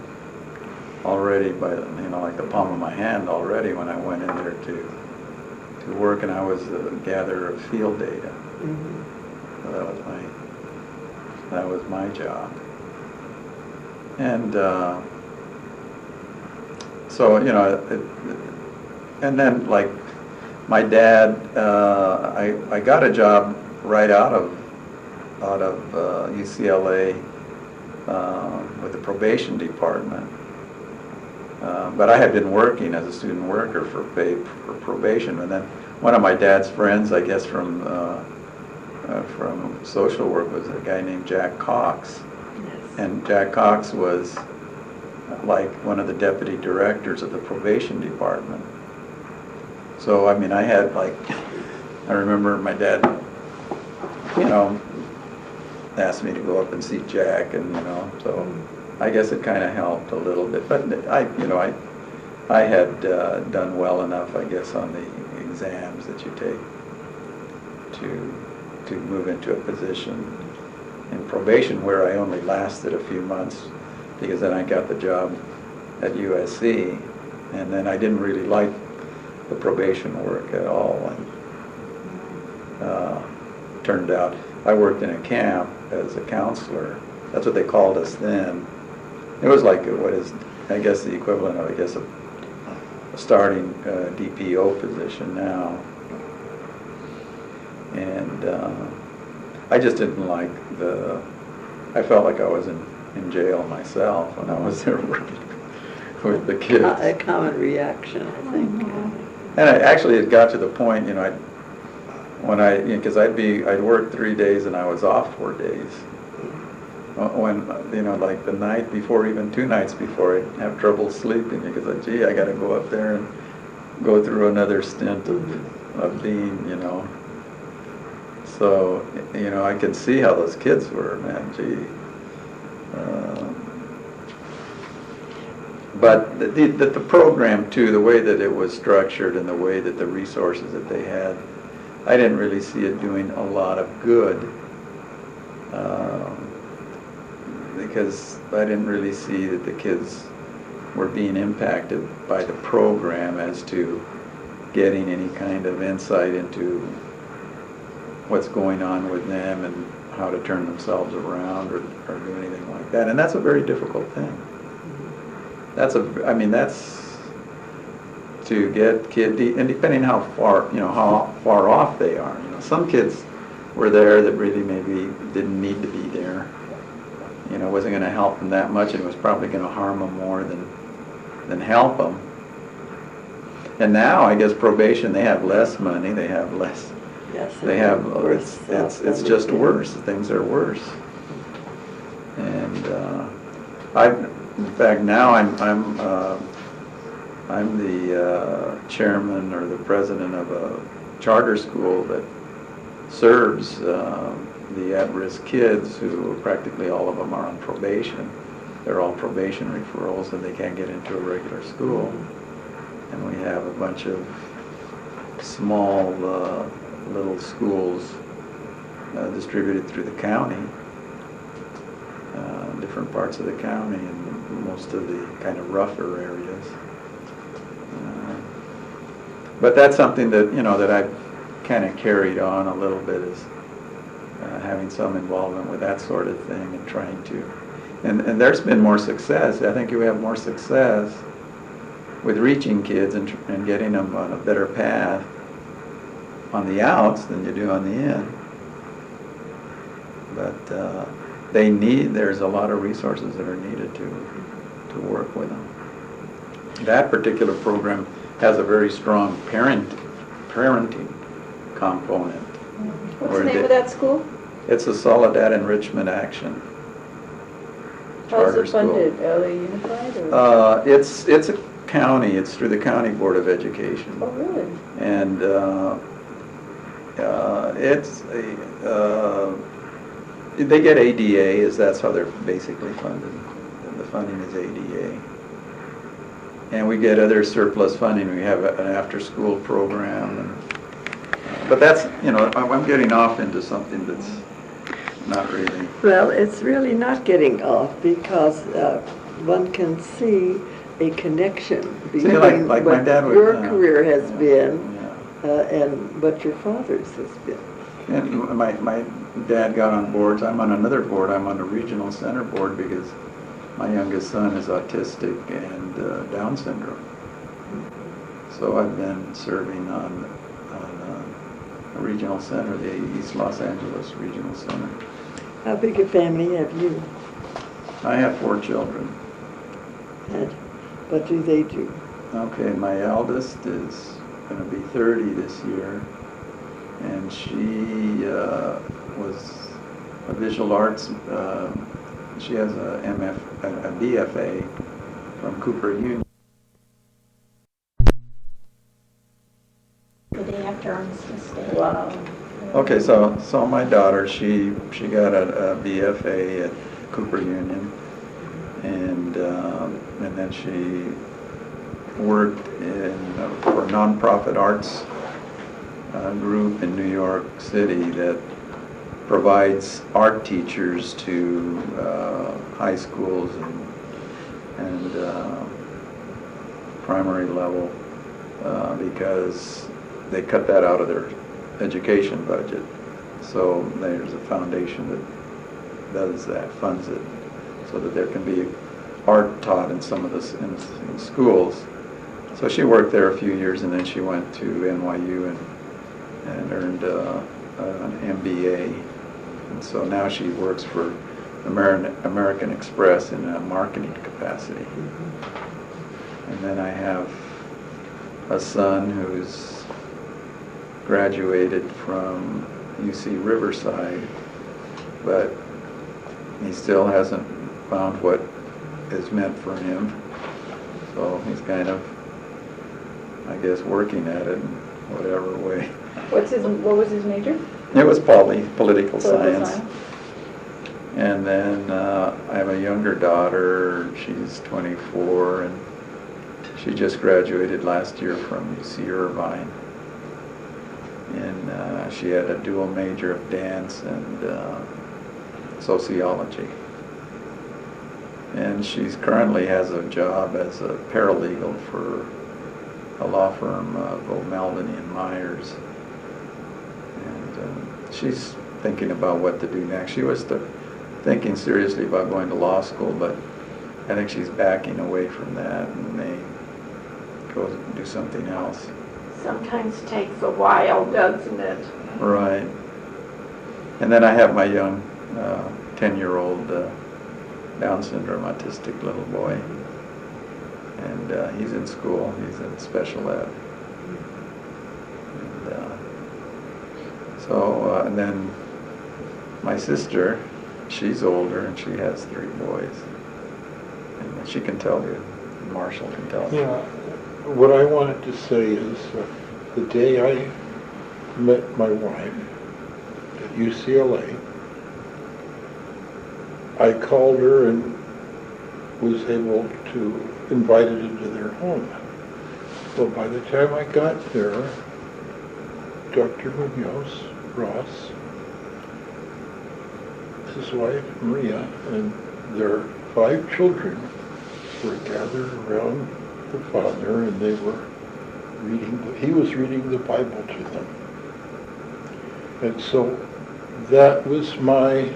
already by, like the palm of my hand already when I went in there to work, and I was a gatherer of field data. So that was my job. And so, and then like my dad, I got a job right out of UCLA with the probation department. But I had been working as a student worker for probation, and then one of my dad's friends, I guess from social work, was a guy named Jack Cox. Yes. And Jack Cox was like one of the deputy directors of the probation department. So, I mean, I had like, I remember my dad, asked me to go up and see Jack, and, so I guess it kind of helped a little bit. But I had done well enough, I guess, on the exams that you take to move into a position in probation, where I only lasted a few months, because then I got the job at USC, and then I didn't really like the probation work at all. And turned out I worked in a camp as a counselor. That's what they called us then. It was like what is, I guess, the equivalent of, a starting DPO position now. And I just didn't like I felt like I was in jail myself when I was there working with the kids. A common reaction, I think. And it got to the point, because I'd work 3 days and I was off 4 days. When, like the night before, even 2 nights before, I'd have trouble sleeping because, I got to go up there and go through another stint of being, So, I could see how those kids were, man, But the program, too, the way that it was structured and the way that the resources that they had, I didn't really see it doing a lot of good, because I didn't really see that the kids were being impacted by the program as to getting any kind of insight into what's going on with them and how to turn themselves around or do anything like that. And that's a very difficult thing. That's to get kids, and depending how far off they are. Some kids were there that really maybe didn't need to be there. Wasn't going to help them that much, and it was probably going to harm them more than help them. And now, I guess probation, they have less money, they have less. Yes. They have. It's just worse. Things are worse. And in fact, now I'm the chairman or the president of a charter school that serves the at-risk kids, who practically all of them are on probation. They're all probation referrals, and they can't get into a regular school. And we have a bunch of small little schools distributed through the county, different parts of the county, and most of the kind of rougher areas. But that's something that that I've kind of carried on a little bit, is having some involvement with that sort of thing, and trying to, and there's been more success. I think you have more success with reaching kids and getting them on a better path on the outs than you do on the in. But there's a lot of resources that are needed to work with them. That particular program has a very strong parenting component. What's the name of that school? It's a Soledad Enrichment Action. How's it funded? Are they unified? Or? It's a county. It's through the County Board of Education. Oh, really? And They get ADA, that's how they're basically funded. The funding is ADA. And we get other surplus funding. We have an after-school program. But that's, I'm getting off into something that's not really. Well, it's really not getting off because one can see a connection between like what my dad would, your career has been Yeah. and what your father's has been. And my dad got on boards. I'm on another board. I'm on the regional center board because my youngest son is autistic and Down syndrome. So I've been serving on a regional center, the East Los Angeles Regional Center. How big a family have you? I have 4 children. And what do they do? Okay, my eldest is going to be 30 this year, and she was a visual arts. She has a BFA from Cooper Union. The day after Armistice Day. Wow. Okay, so my daughter, she got a BFA at Cooper Union, and then she worked for a nonprofit arts group in New York City that provides art teachers to high schools and primary level because they cut that out of their education budget. So there's a foundation that does that, funds it, so that there can be art taught in some of the in schools. So she worked there a few years, and then she went to NYU and earned an MBA. And so now she works for American Express in a marketing capacity. And then I have a son who's graduated from UC Riverside, but he still hasn't found what is meant for him. So he's kind of, I guess, working at it in whatever way. What was his major? It was political Political science. And then I have a younger daughter, she's 24, and she just graduated last year from UC Irvine. And she had a dual major of dance and sociology. And she currently has a job as a paralegal for a law firm, Maldini and Myers. And she's thinking about what to do next. She was thinking seriously about going to law school, but I think she's backing away from that and may go do something else. Sometimes takes a while, doesn't it? Right. And then I have my young 10-year-old Down syndrome autistic little boy. And he's in school. He's in special ed. And, and then my sister, she's older and she has 3 boys. And she can tell you, Marshall can tell you. Yeah, what I wanted to say is the day I met my wife at UCLA, I called her and was able to invite her into their home. Well, by the time I got there, Dr. Munoz, Ross, his wife Maria, and their 5 children were gathered around the father, and they were he was reading the Bible to them. And so that was my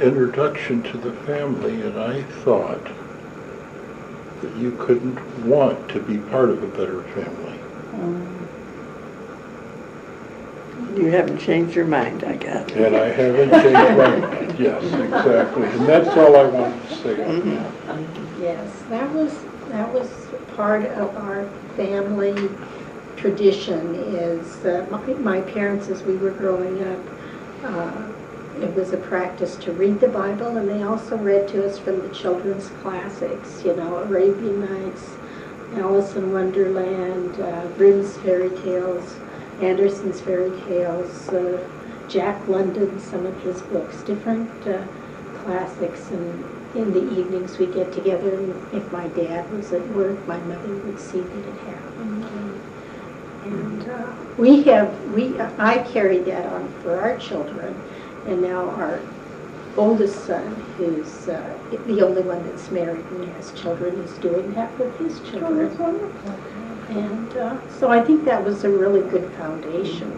introduction to the family, and I thought that you couldn't want to be part of a better family. You haven't changed your mind, I gather. And I haven't changed my mind. Yes, exactly. And that's all I wanted to say. Yes, that was part of our family tradition. Is my parents, as we were growing up, it was a practice to read the Bible, and they also read to us from the children's classics, Arabian Nights, Alice in Wonderland, Grimm's fairy tales. Anderson's fairy tales, Jack London, some of his books, different classics. And in the evenings we get together, and if my dad was at work, my mother would see that it happened. And I carried that on for our children, and now our oldest son, who's the only one that's married and has children, is doing that with his children. Oh, that's wonderful. And so I think that was a really good foundation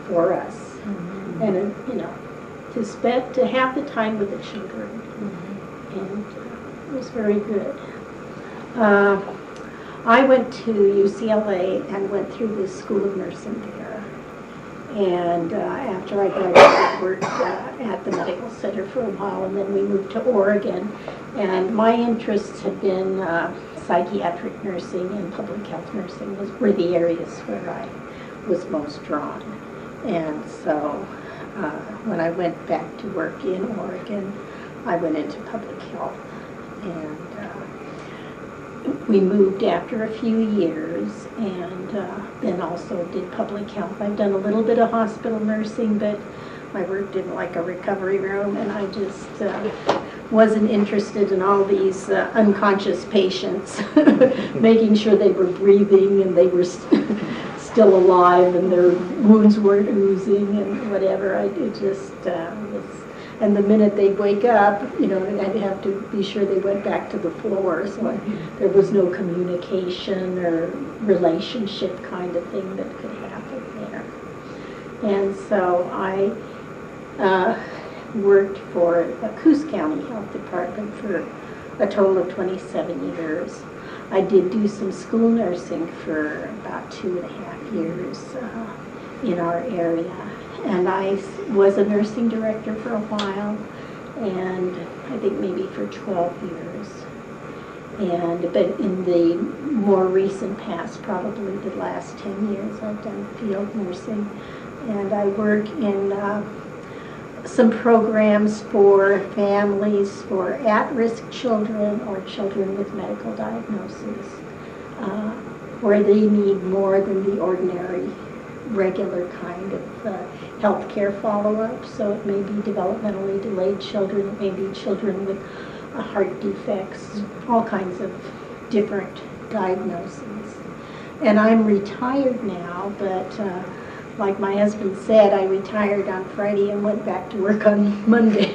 for us. Mm-hmm. And, to have the time with the children. And it was very good. I went to UCLA and went through the School of Nursing there. And after I graduated, I worked at the medical center for a while, and then we moved to Oregon. And my interests had been psychiatric nursing and public health nursing were the areas where I was most drawn. And so when I went back to work in Oregon, I went into public health. And we moved after a few years, and then also did public health. I've done a little bit of hospital nursing, but I worked in like a recovery room, and I just wasn't interested in all these unconscious patients, making sure they were breathing and they were still alive and their wounds weren't oozing and whatever. It just was. And the minute they'd wake up, I'd have to be sure they went back to the floor. So there was no communication or relationship kind of thing that could happen there. And so I worked for the Coos County Health Department for a total of 27 years. I did do some school nursing for about 2.5 years in our area. And I was a nursing director for a while, and I think maybe for 12 years. But in the more recent past, probably the last 10 years, I've done field nursing. And I work in some programs for families for at-risk children or children with medical diagnoses, where they need more than the ordinary regular kind of health care follow-up. So it may be developmentally delayed children, it may be children with heart defects, all kinds of different diagnoses. And I'm retired now, but like my husband said, I retired on Friday and went back to work on Monday.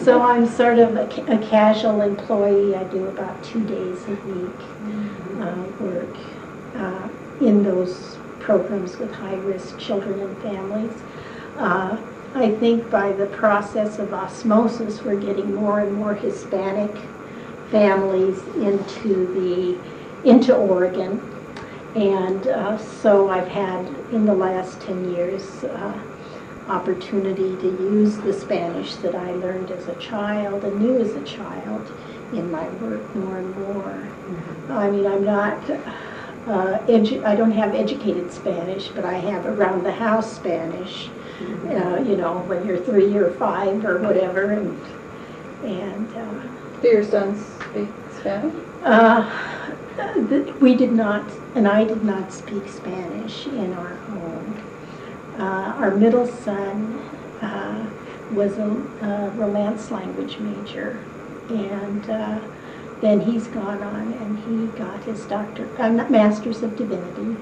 So I'm sort of a casual employee. I do about 2 days a week work in those programs with high-risk children and families. I think by the process of osmosis, we're getting more and more Hispanic families into Oregon. And so I've had, in the last 10 years, opportunity to use the Spanish that I learned as a child and knew as a child in my work more and more. Mm-hmm. I mean, I'm not, I don't have educated Spanish, but I have around-the-house Spanish, mm-hmm. When you're 3 or 5 or whatever. And do your sons speak Spanish? We did not, and I did not speak Spanish in our home. Our middle son was a Romance language major, and then he's gone on and he got his Master's of Divinity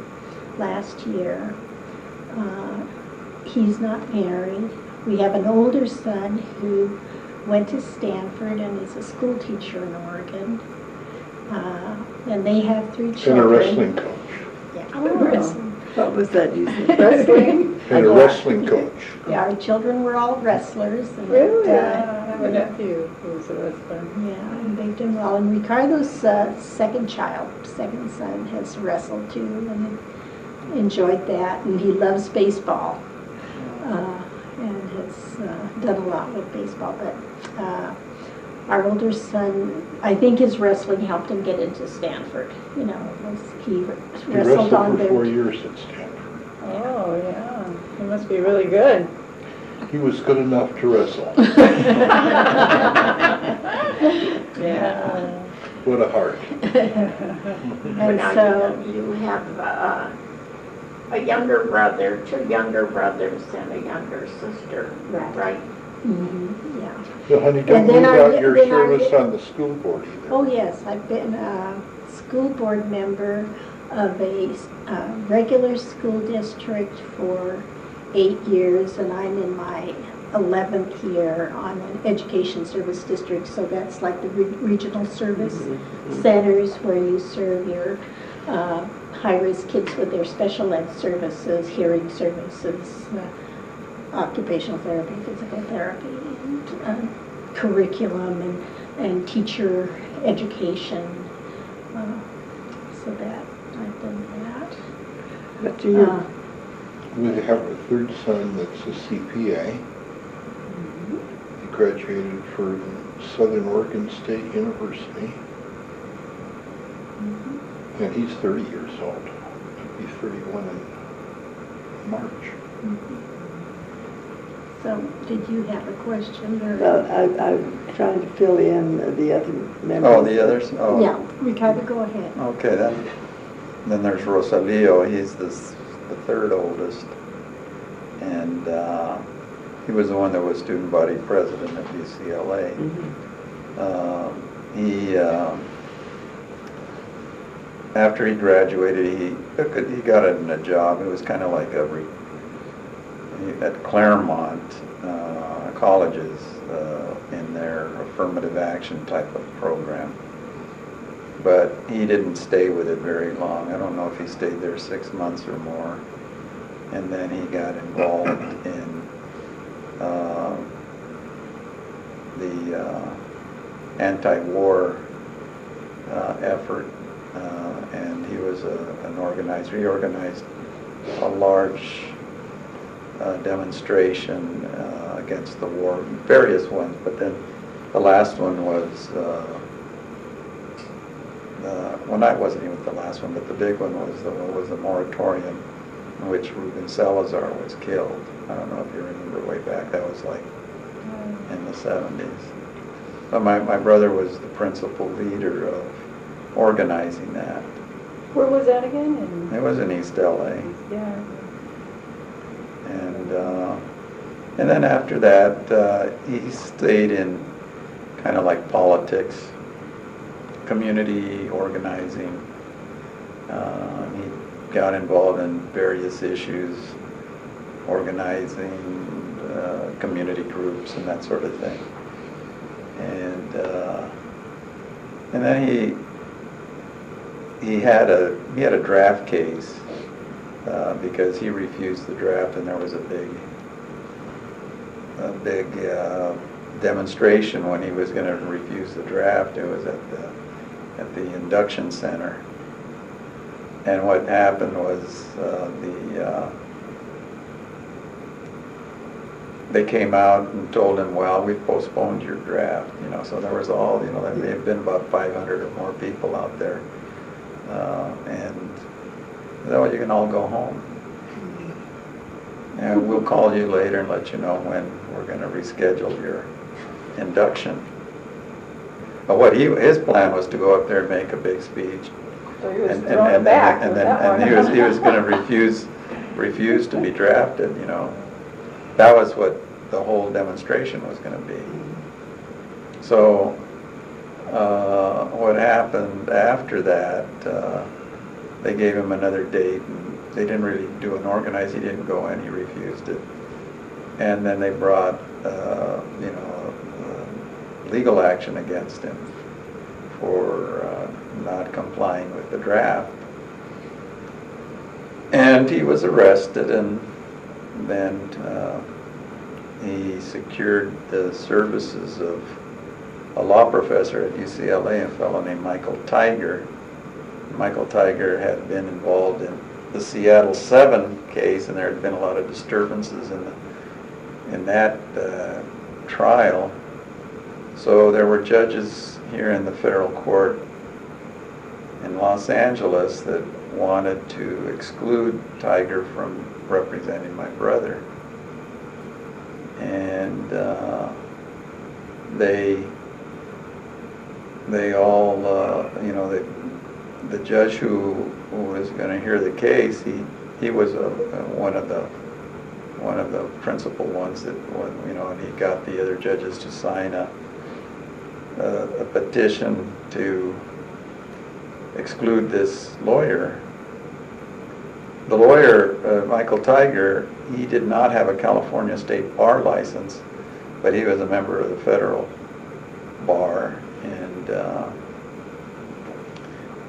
last year. He's not married. We have an older son who went to Stanford and is a school teacher in Oregon. And they have 3 children. And a wrestling coach. Yeah, wrestling. What was that you said? Wrestling? And a wrestling coach. Yeah, our children were all wrestlers. And Really? I have a nephew who's a wrestler. Yeah, and they've done well. And Ricardo's second son, has wrestled too and enjoyed that. And he loves baseball and has done a lot with baseball. But our older son, I think his wrestling helped him get into Stanford. He wrestled on for there. 4 years at Stanford. Oh, yeah. He must be really good. He was good enough to wrestle. Yeah. What a heart. And Now so, you have a younger brother, 2 younger brothers, and a younger sister, right? Mm-hmm, yeah. So honey, don't And then leave our- out your then our- service on the school board either. Oh, yes, I've been a school board member of a regular school district for 8 years, and I'm in my 11th year on an education service district, so that's like the regional service centers where you serve your high-risk kids with their special ed services, hearing services, occupational therapy, physical therapy, and curriculum and teacher education. So that, I've done that. But do you, We have a third son that's a CPA. He graduated from Southern Oregon State University. And he's 30 years old. He'll be 31 in March. So, did you have a question? Or? well, I'm trying to fill in the other members. Oh, the others? Oh. Yeah, Ricardo, go ahead. Okay, then there's Rosalio. He's the third oldest. And he was the one that was student body president at UCLA. He after he graduated, he got a job. It was kind of like at Claremont colleges in their affirmative action type of program. But he didn't stay with it very long. I don't know if he stayed there 6 months or more. And then he got involved in the anti-war effort. And he was an organizer. He organized a large demonstration against the war, various ones, but then the last one was, well, that wasn't even the last one, but the big one was the moratorium in which Ruben Salazar was killed. I don't know if you remember way back, that was like in the 70s. But my brother was the principal leader of organizing that. Where was that again? It was in East LA. Yeah. And then after that, he stayed in kind of like politics, community organizing. He got involved in various issues, organizing community groups and that sort of thing. And then he had a draft case because he refused the draft, and there was a big demonstration when he was going to refuse the draft. It was at the induction center, and what happened was they came out and told him, well, we've postponed your draft, so there was there may have been about 500 or more people out there, and well, you can all go home. And we'll call you later and let you know when we're going to reschedule your induction. But his plan was to go up there and make a big speech. So he was thrown aback with that one. And he was going to refuse to be drafted. That was what the whole demonstration was going to be. So what happened after that? They gave him another date, and they didn't really do an organized. He didn't go in. He refused it. And then they brought, legal action against him for not complying with the draft. And he was arrested, and then he secured the services of a law professor at UCLA, a fellow named Michael Tiger. Michael Tiger had been involved in the Seattle 7 case, and there had been a lot of disturbances in that trial. So there were judges here in the federal court in Los Angeles that wanted to exclude Tiger from representing my brother. And they all, the judge who was going to hear the case, he was one of the principal ones that, and he got the other judges to sign a petition to exclude this lawyer. The lawyer, Michael Tiger, he did not have a California State Bar license, but he was a member of the federal bar, and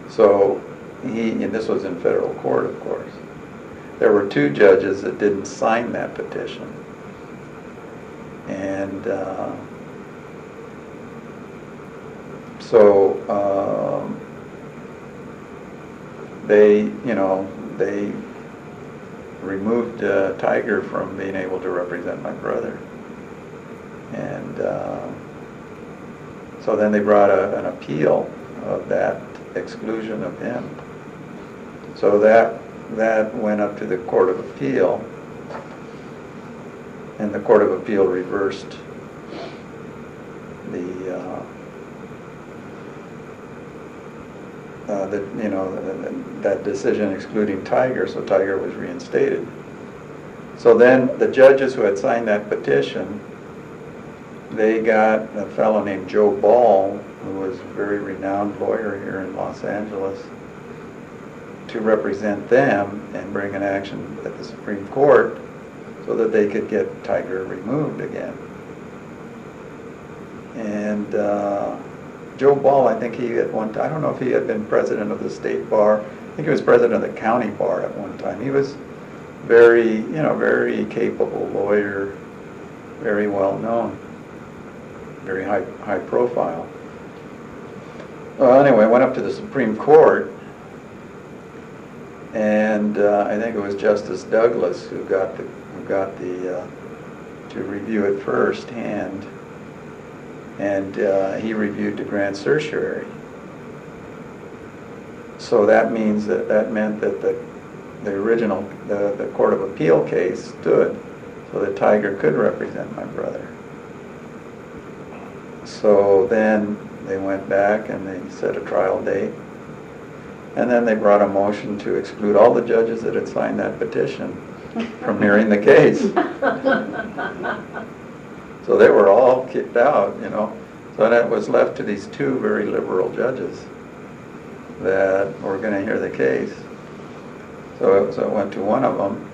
so and this was in federal court, of course. There were 2 judges that didn't sign that petition, and so they removed Tiger from being able to represent my brother, and so then they brought an appeal of that exclusion of him. So that went up to the Court of Appeal, and the Court of Appeal reversed that decision excluding Tiger, so Tiger was reinstated. So then the judges who had signed that petition, they got a fellow named Joe Ball, who was a very renowned lawyer here in Los Angeles, to represent them and bring an action at the Supreme Court so that they could get Tiger removed again. And Joe Ball, I think he at one time, I don't know if he had been president of the state bar, I think he was president of the county bar at one time. He was very capable lawyer, very well known, very high profile. Well, anyway, went up to the Supreme Court, and I think it was Justice Douglas who got the to review it firsthand, and he reviewed the grand certiorari. So that meant that the original the Court of Appeal case stood, so that Tiger could represent my brother. So then they went back and they set a trial date, and then they brought a motion to exclude all the judges that had signed that petition from hearing the case. So they were all kicked out, So that was left to these 2 very liberal judges that were going to hear the case. So it went to one of them,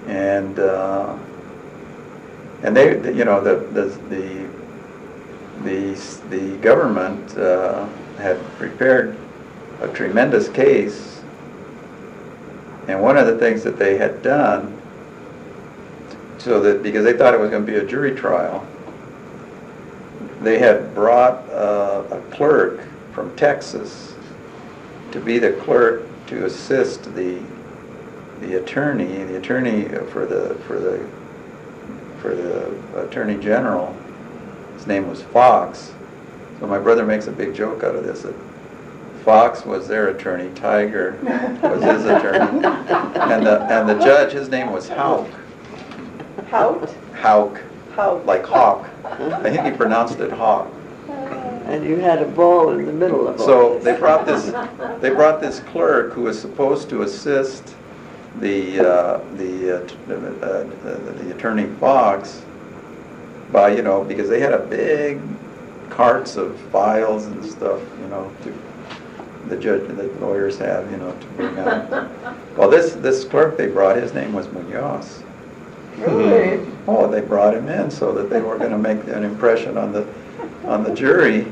and they, the government had prepared a tremendous case, and one of the things that they had done, so that because they thought it was going to be a jury trial, they had brought a clerk from Texas to be the clerk to assist the attorney for the Attorney General. His name was Fox. So my brother makes a big joke out of this, that Fox was their attorney, Tiger was his attorney, and the judge, his name was Houck. Hout? Houck, Hout. like hawk. I think he pronounced it hawk. And you had a ball in the middle of all So this. they brought this clerk who was supposed to assist the attorney Fox by because they had a big carts of files and stuff the lawyers have to bring out. Well, this clerk they brought, his name was Munoz. Really? Oh, they brought him in so that they were going to make an impression on the jury.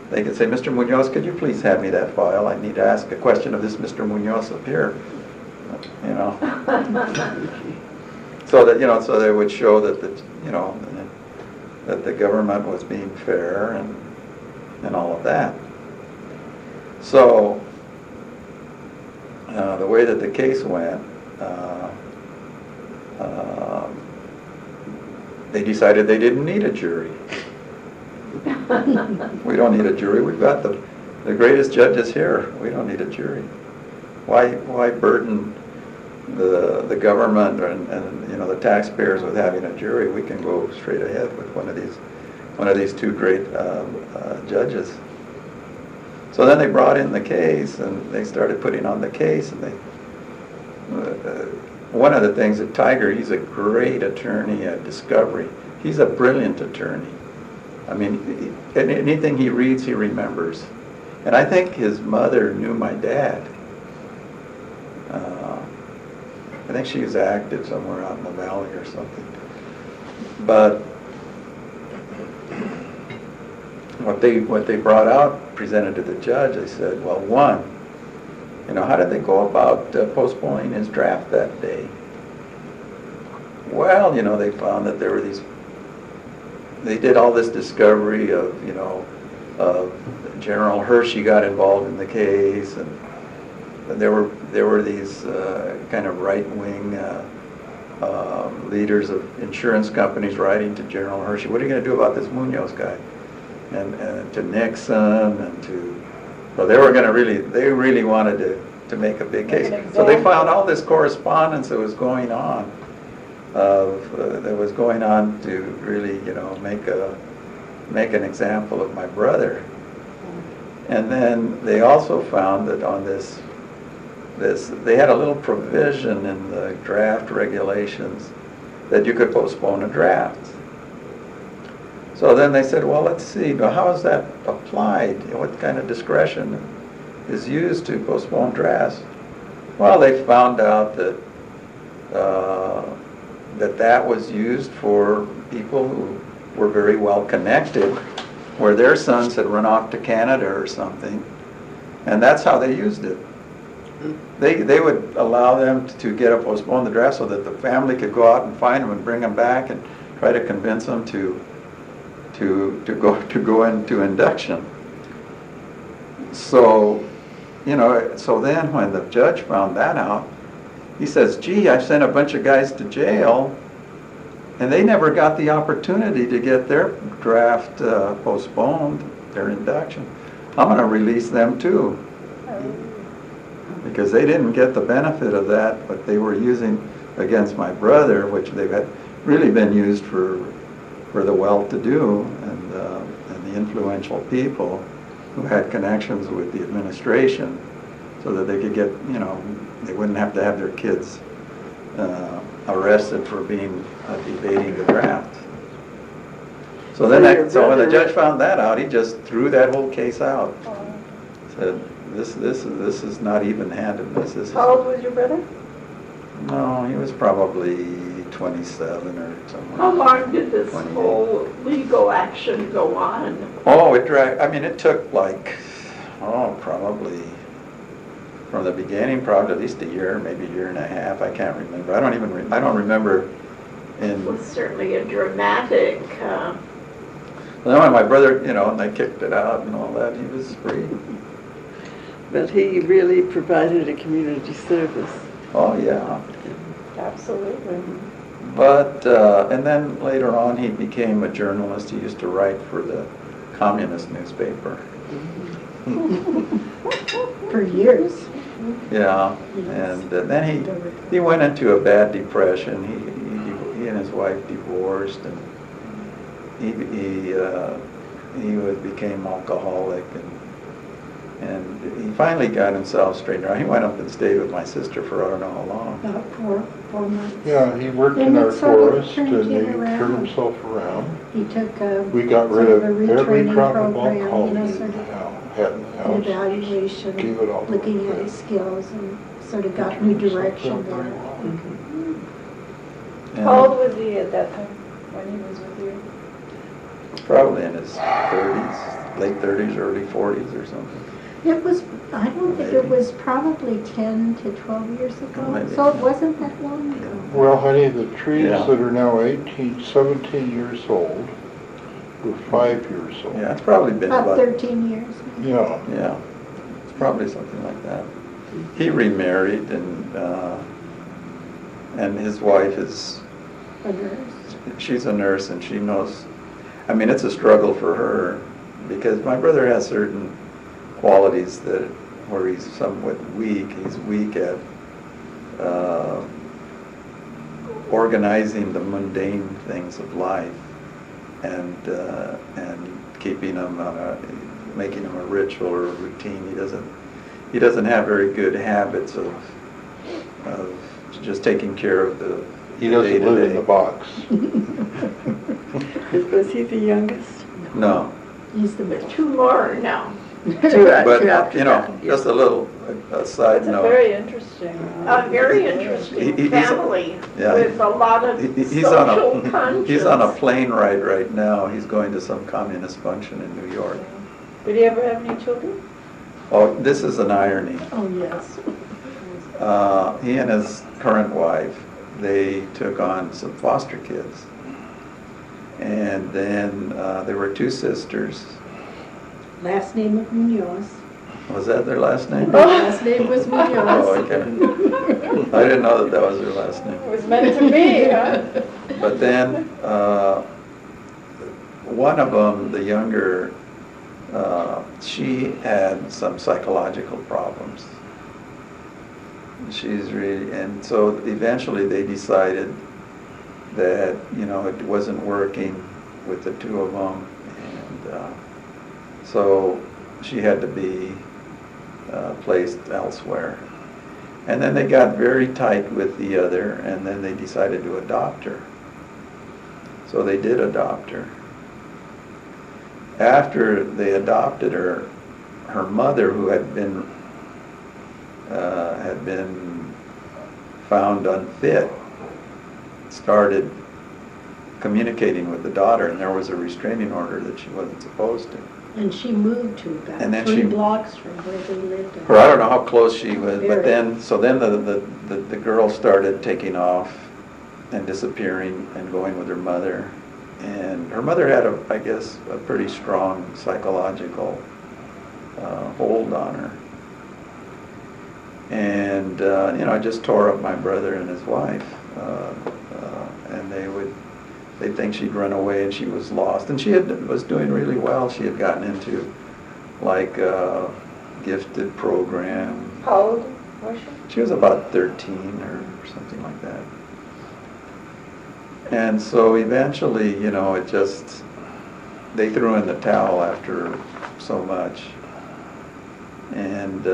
They could say, Mr. Munoz, could you please hand me that file? I need to ask a question of this Mr. Munoz up here. So that so they would show that that the government was being fair and all of that. So the way that the case went, they decided they didn't need a jury. We don't need a jury. We've got the greatest judges here. We don't need a jury. Why burden the government and the taxpayers with having a jury? We can go straight ahead with one of these 2 great judges. So then they brought in the case, and they started putting on the case, and one of the things that Tiger, he's a great attorney at discovery. He's a brilliant attorney. I mean, anything he reads, he remembers. And I think his mother knew my dad. I think she was active somewhere out in the valley or something. But what they brought out, presented to the judge, they said, well, one, how did they go about postponing his draft that day? Well, they found that there were they did all this discovery of, General Hershey got involved in the case, and there were these kind of right-wing leaders of insurance companies writing to General Hershey, what are you going to do about this Munoz guy? And to Nixon and to, so they really wanted to make a big case. So they found all this correspondence that was going on, to really, make an example of my brother. And then they also found that on this they had a little provision in the draft regulations that you could postpone a draft. So then they said, well, let's see, how is that applied? What kind of discretion is used to postpone drafts? Well, they found out that that was used for people who were very well connected, where their sons had run off to Canada or something, and that's how they used it. They would allow them to postpone the draft so that the family could go out and find them and bring them back and try to convince them to go into induction. So, so then when the judge found that out, he says, gee, I sent a bunch of guys to jail, and they never got the opportunity to get their draft postponed, their induction. I'm going to release them too. Because they didn't get the benefit of that, but they were using against my brother, which they had really been used for the well-to-do and the influential people who had connections with the administration, so that they could get, they wouldn't have to have their kids arrested for debating the draft. So then, so when the judge found that out, he just threw that whole case out. Said, this is not even-handedness. How old was your brother? No, he was probably 27 or something. How long did this 28. whole legal action go on? Oh, it took probably from the beginning, probably at least a year, maybe a year and a half. I can't remember. I don't remember. It was certainly a dramatic. Then when my brother, and they kicked it out and all that, he was free. But he really provided a community service. Oh, yeah. Absolutely. But, and then later on he became a journalist. He used to write for the communist newspaper. For years. Yeah, and then he went into a bad depression. He and his wife divorced, and he became alcoholic, and he finally got himself straightened out. He went up and stayed with my sister for I don't know how long. About 4 months. Yeah, he worked in our forest and he turned himself around. He took We got rid of sort a every retraining drop of program, alcohol you know, we sort of had in the an house. evaluation, Gave it all to looking him. at his skills, and sort of got new direction Very there. well. And How old was he at that time when he was with you? probably in his 30s, late 30s, early 40s or something. It was, I don't think it was probably 10 to 12 years ago, Maybe. so it wasn't that long ago. Well, honey, the trees Yeah. that are now 17 years old were 5 years old. Yeah, it's probably been About 13 years. maybe. Yeah. Yeah, it's probably something like that. He remarried, and his wife is, A nurse. she's a nurse, and she knows, it's a struggle for her, because my brother has certain qualities where he's somewhat weak. He's weak at organizing the mundane things of life, and keeping them making them a ritual or a routine. He doesn't have very good habits of just taking care of the He doesn't live in the box. Was he the youngest? No, He's the middle. Two more now. Two but, after you know, that, just a little side It's a note. very interesting. A very interesting He's- family yeah, with a lot of He's social on a, conscience. he's on a plane ride right now. He's going to some communist function in New York. Did he ever have any children? Oh, this is an irony. Oh, yes. He and his current wife, they took on some foster kids. And then there were two sisters. Last name of Munoz. Was that their last name? Last name was Munoz. Oh, okay. I didn't know that that was their last name. It was meant to be, huh? But then, one of them, the younger, she had some psychological problems. She's really, and so eventually they decided that, you know, it wasn't working with the two of them, and so she had to be placed elsewhere. And then they got very tight with the other, and then they decided to adopt her. So they did adopt her. After they adopted her, her mother, who had been found unfit, started communicating with the daughter, and there was a restraining order that she wasn't supposed to. And she moved to about And then 3 she- blocks from where they lived. Or I don't know how close she was, but Very. then, so then the girl started taking off and disappearing and going with her mother. And her mother had, I guess, a pretty strong psychological hold on her. And, you know, it just tore up my brother and his wife. And they'd think she'd run away and she was lost. And she was doing really well. She had gotten into, like, a gifted program. How old was she? She was about 13 or something like that. And so eventually, you know, they threw in the towel after so much. And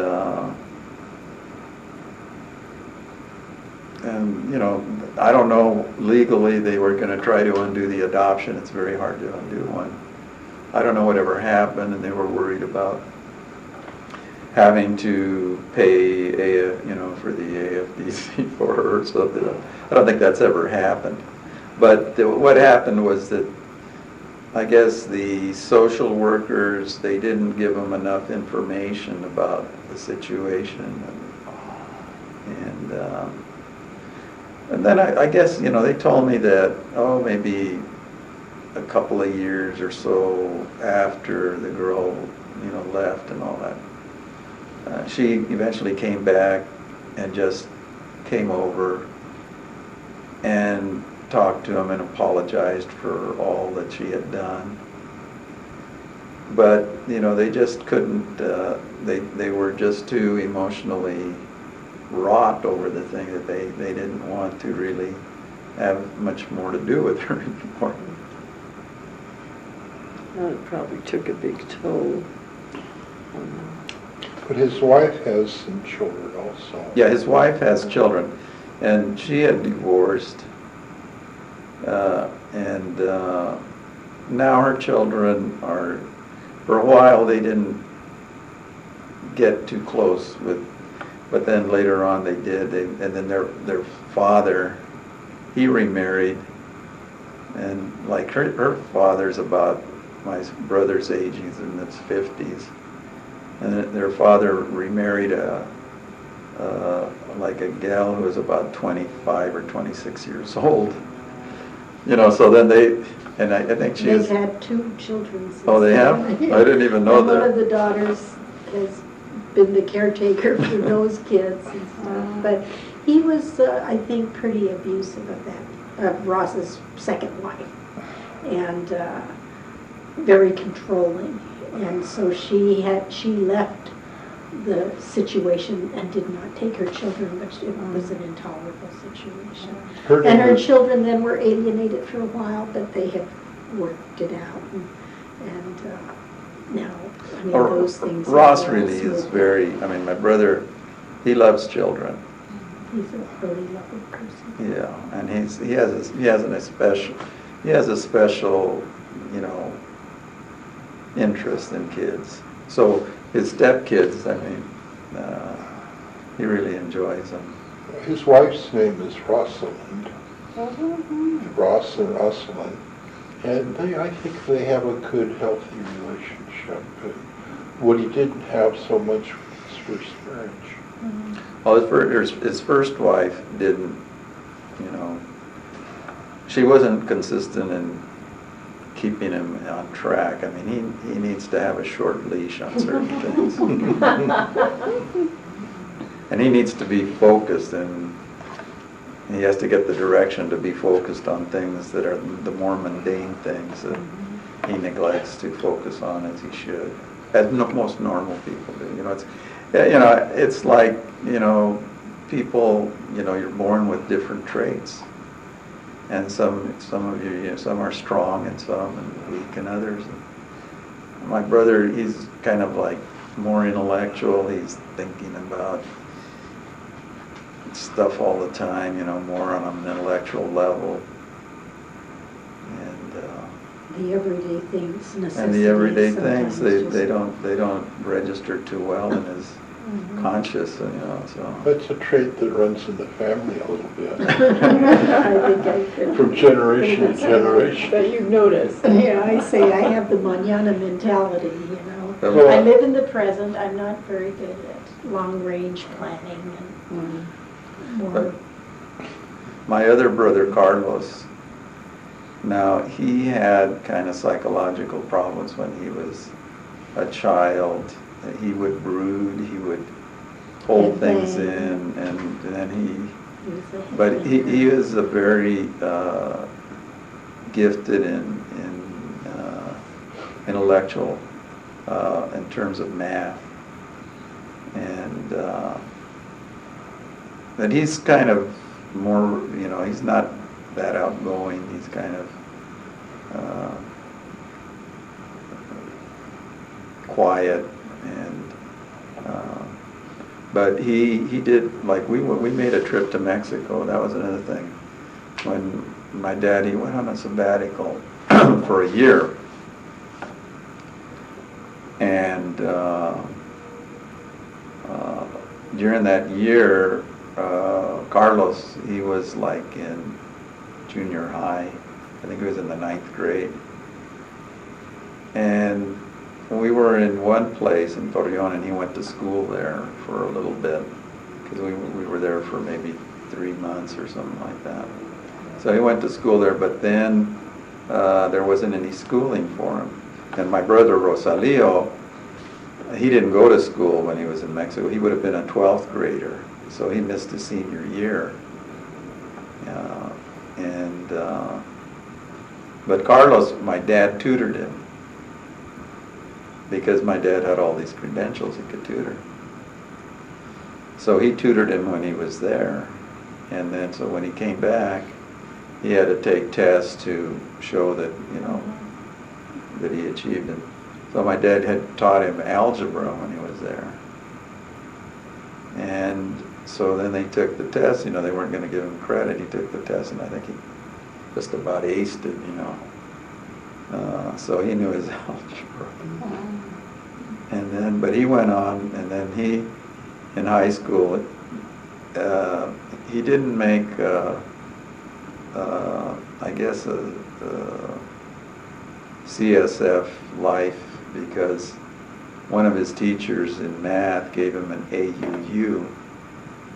you know, I don't know, legally they were going to try to undo the adoption. It's very hard to undo one. I don't know whatever happened, and they were worried about having to pay, you know, for the AFDC for her, so I don't think that's ever happened. But what happened was that, I guess the social workers, they didn't give them enough information about the situation, and then I guess, you know, they told me that, maybe a couple of years or so after the girl, you know, left and all that, she eventually came back and just came over and talked to him and apologized for all that she had done. But, you know, they just couldn't, they were just too emotionally wrought over the thing that they didn't want to really have much more to do with her anymore. Well, it probably took a big toll on them. But his wife has some children also. Yeah, his wife has children, and she had divorced, and now her children are, for a while they didn't get too close with, but then later on they did, and then their father, he remarried, and like her father's about my brother's age, he's in his 50s, and their father remarried like a gal who was about 25 or 26 years old. You know, so then and I think she They've was... had 2 children since Oh, they have? then. I didn't even know And that. one of the daughters has been the caretaker for those kids and stuff. But he was, I think, pretty abusive of Ross's second wife, and very controlling. And so she left the situation and did not take her children, but it was an intolerable situation. And her children then were alienated for a while, but they have worked it out. And now, I mean, those things. Ross are really is smooth. very, I mean, my brother, he loves children. He's a really lovely person. Yeah, and he has a special, you know, interest in kids. So his stepkids, I mean, he really enjoys them. His wife's name is Rosalind. Ross and Rosalind. And I think they have a good, healthy relationship. And what he didn't have so much was his first marriage. Well, his first wife didn't, you know, she wasn't consistent in keeping him on track. I mean, he needs to have a short leash on certain things. And he needs to be focused, and he has to get the direction to be focused on things that are the more mundane things that he neglects to focus on as he should, as most normal people do. You know, it's like, you know, people, you know, you're born with different traits, and some of you know, some are strong and some and weak and others. And my brother, he's kind of like more intellectual. He's thinking about stuff all the time, you know, more on an intellectual level. And The everyday things, necessities. and the everyday things, sometimes they don't register too well in his conscious, you know. So That's a trait that runs in the family a little bit. I think I could. From generation to generation. That you noticed. Yeah, I say I have the mañana mentality, you know. Well, I live in the present. I'm not very good at long-range planning and more. my other brother Carlos, now he had kind of psychological problems when he was a child. He would brood, he would hold things in, and then but he is a very gifted in intellectual in terms of math, and but he's kind of more, you know, he's not that outgoing. He's kind of quiet, and but he did, like, we made a trip to Mexico. That was another thing. When my dad, he went on a sabbatical for a year, and during that year, Carlos, he was like in junior high. I think he was in the 9th grade. And we were in one place in Torreon, and he went to school there for a little bit, because we were there for maybe 3 months or something like that. So he went to school there, but then there wasn't any schooling for him. And my brother Rosalio, he didn't go to school when he was in Mexico. He would have been a 12th grader, so he missed his senior year. But Carlos, my dad tutored him, because my dad had all these credentials he could tutor. So he tutored him when he was there, and then so when he came back, he had to take tests to show that, you know, that he achieved it. So my dad had taught him algebra when he was there. And so then they took the test, you know, they weren't going to give him credit. He took the test, and I think he just about aced it, you know. So he knew his algebra. And then, but he went on, and then he, in high school, he didn't make, I guess, a CSF life, because one of his teachers in math gave him an AUU,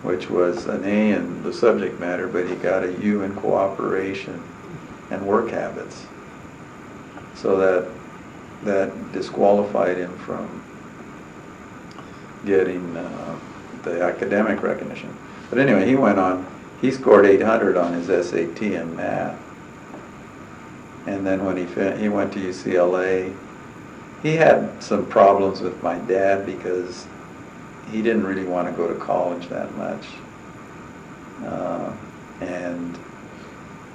which was an A in the subject matter, but he got a U in cooperation and work habits. So that disqualified him from getting the academic recognition. But anyway, he went on, he scored 800 on his SAT in math. And then when he went to UCLA, he had some problems with my dad, because he didn't really want to go to college that much. And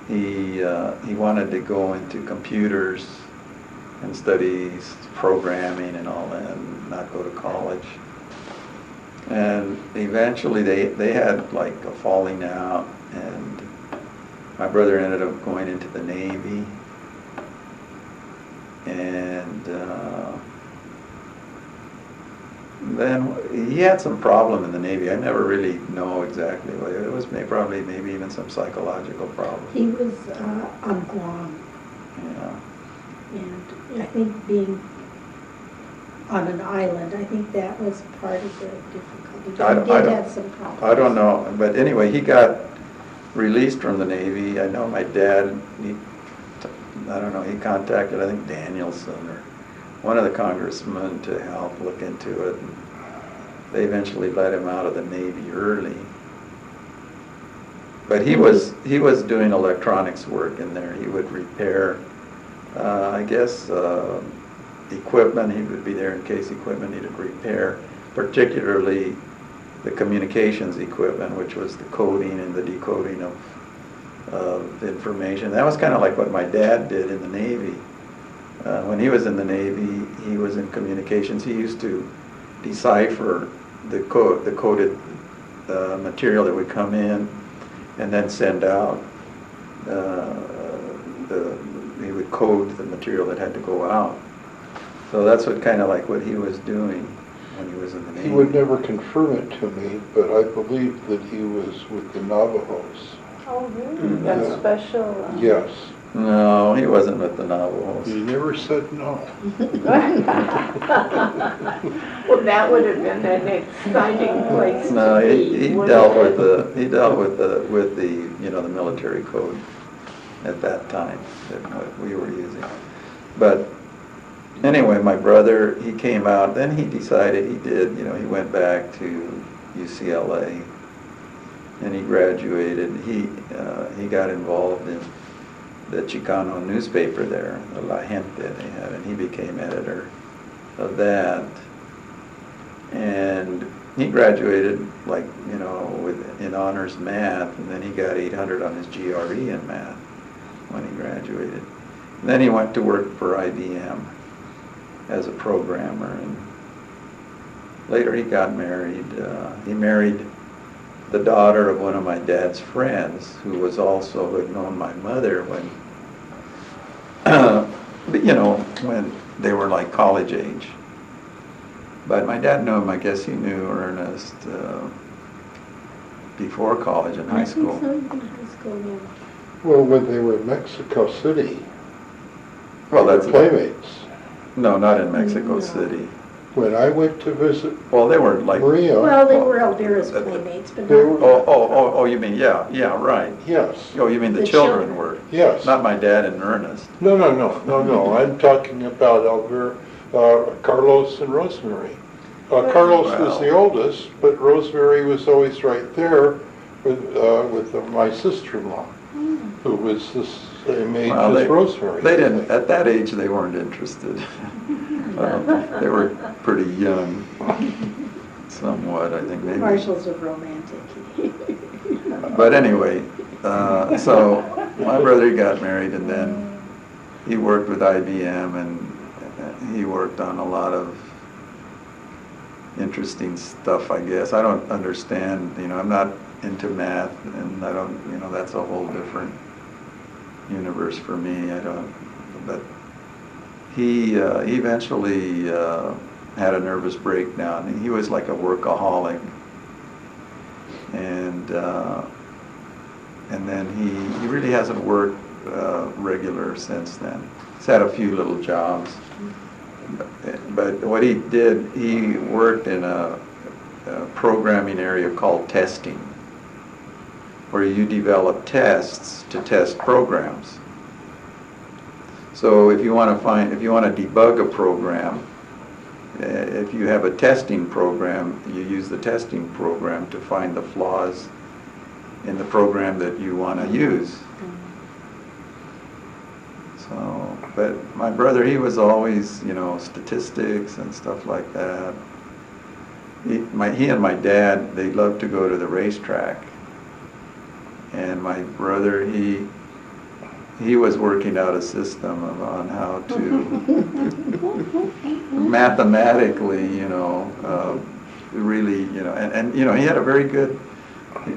he wanted to go into computers and study programming and all that, and not go to college. And eventually they had like a falling out, and my brother ended up going into the Navy. And then he had some problem in the Navy. I never really know exactly what it was. Probably maybe even some psychological problem. He was on Guam, Yeah. and I think being on an island, I think that was part of the difficulty. But he did have some problems. I don't know, but anyway, he got released from the Navy. I know my dad, I don't know, he contacted, I think, Danielson or one of the congressmen to help look into it. And they eventually let him out of the Navy early. But he was doing electronics work in there. He would repair, I guess, equipment. He would be there in case equipment needed repair, particularly the communications equipment, which was the coding and the decoding of information. That was kind of like what my dad did in the Navy. When he was in the Navy, he was in communications. He used to decipher the coded material that would come in and then send out. He would code the material that had to go out. So that's what he was doing when he was in the Navy. He would never confirm it to me, but I believe that he was with the Navajos. Oh, really? That's special? Yes. No, he wasn't with the Navajos. He never said no. Well, that would have been an exciting place No, to be. he wouldn't dealt it? with the military code at that time that what we were using. But anyway, my brother, he came out. Then he decided he went back to UCLA, and he graduated. He got involved in the Chicano newspaper there, the La Gente they had, and he became editor of that. And he graduated in honors math, and then he got 800 on his GRE in math when he graduated. And then he went to work for IBM as a programmer, and later he got married. He married the daughter of one of my dad's friends, who had known my mother when they were like college age. But my dad knew him. I guess he knew Ernest before college and high school. I think so, in high school, yeah. Well, when they were in Mexico City, Well, they were that's playmates. No, not in Mexico No. City. When I went to visit Well, they were like. Maria, Well, they were Aldera's playmates, but They were- not. Oh, you mean, yeah, right. yes, Oh, you mean the The children children. were, yes. not my dad and Ernest. No. I'm talking about Carlos and Rosemary. Carlos was the oldest, but Rosemary was always right there with my sister-in-law, who was the same age Well, as Rosemary. They didn't, at that age, they weren't interested. They were pretty young, somewhat, I think, maybe. Marshall's a romantic. But anyway, so my brother got married, and then he worked with IBM, and he worked on a lot of interesting stuff, I guess. I don't understand, I'm not into math, and I don't, that's a whole different universe for me. But he eventually had a nervous breakdown, and he was like a workaholic. And then he really hasn't worked regular since then. He's had a few little jobs. But what he did, he worked in a programming area called testing, where you develop tests to test programs. So if you want to debug a program, if you have a testing program, you use the testing program to find the flaws in the program that you want to use. So, but my brother, he was always, statistics and stuff like that. He and my dad, they loved to go to the racetrack. And my brother, he was working out a system on how to mathematically, really, and he had a very good,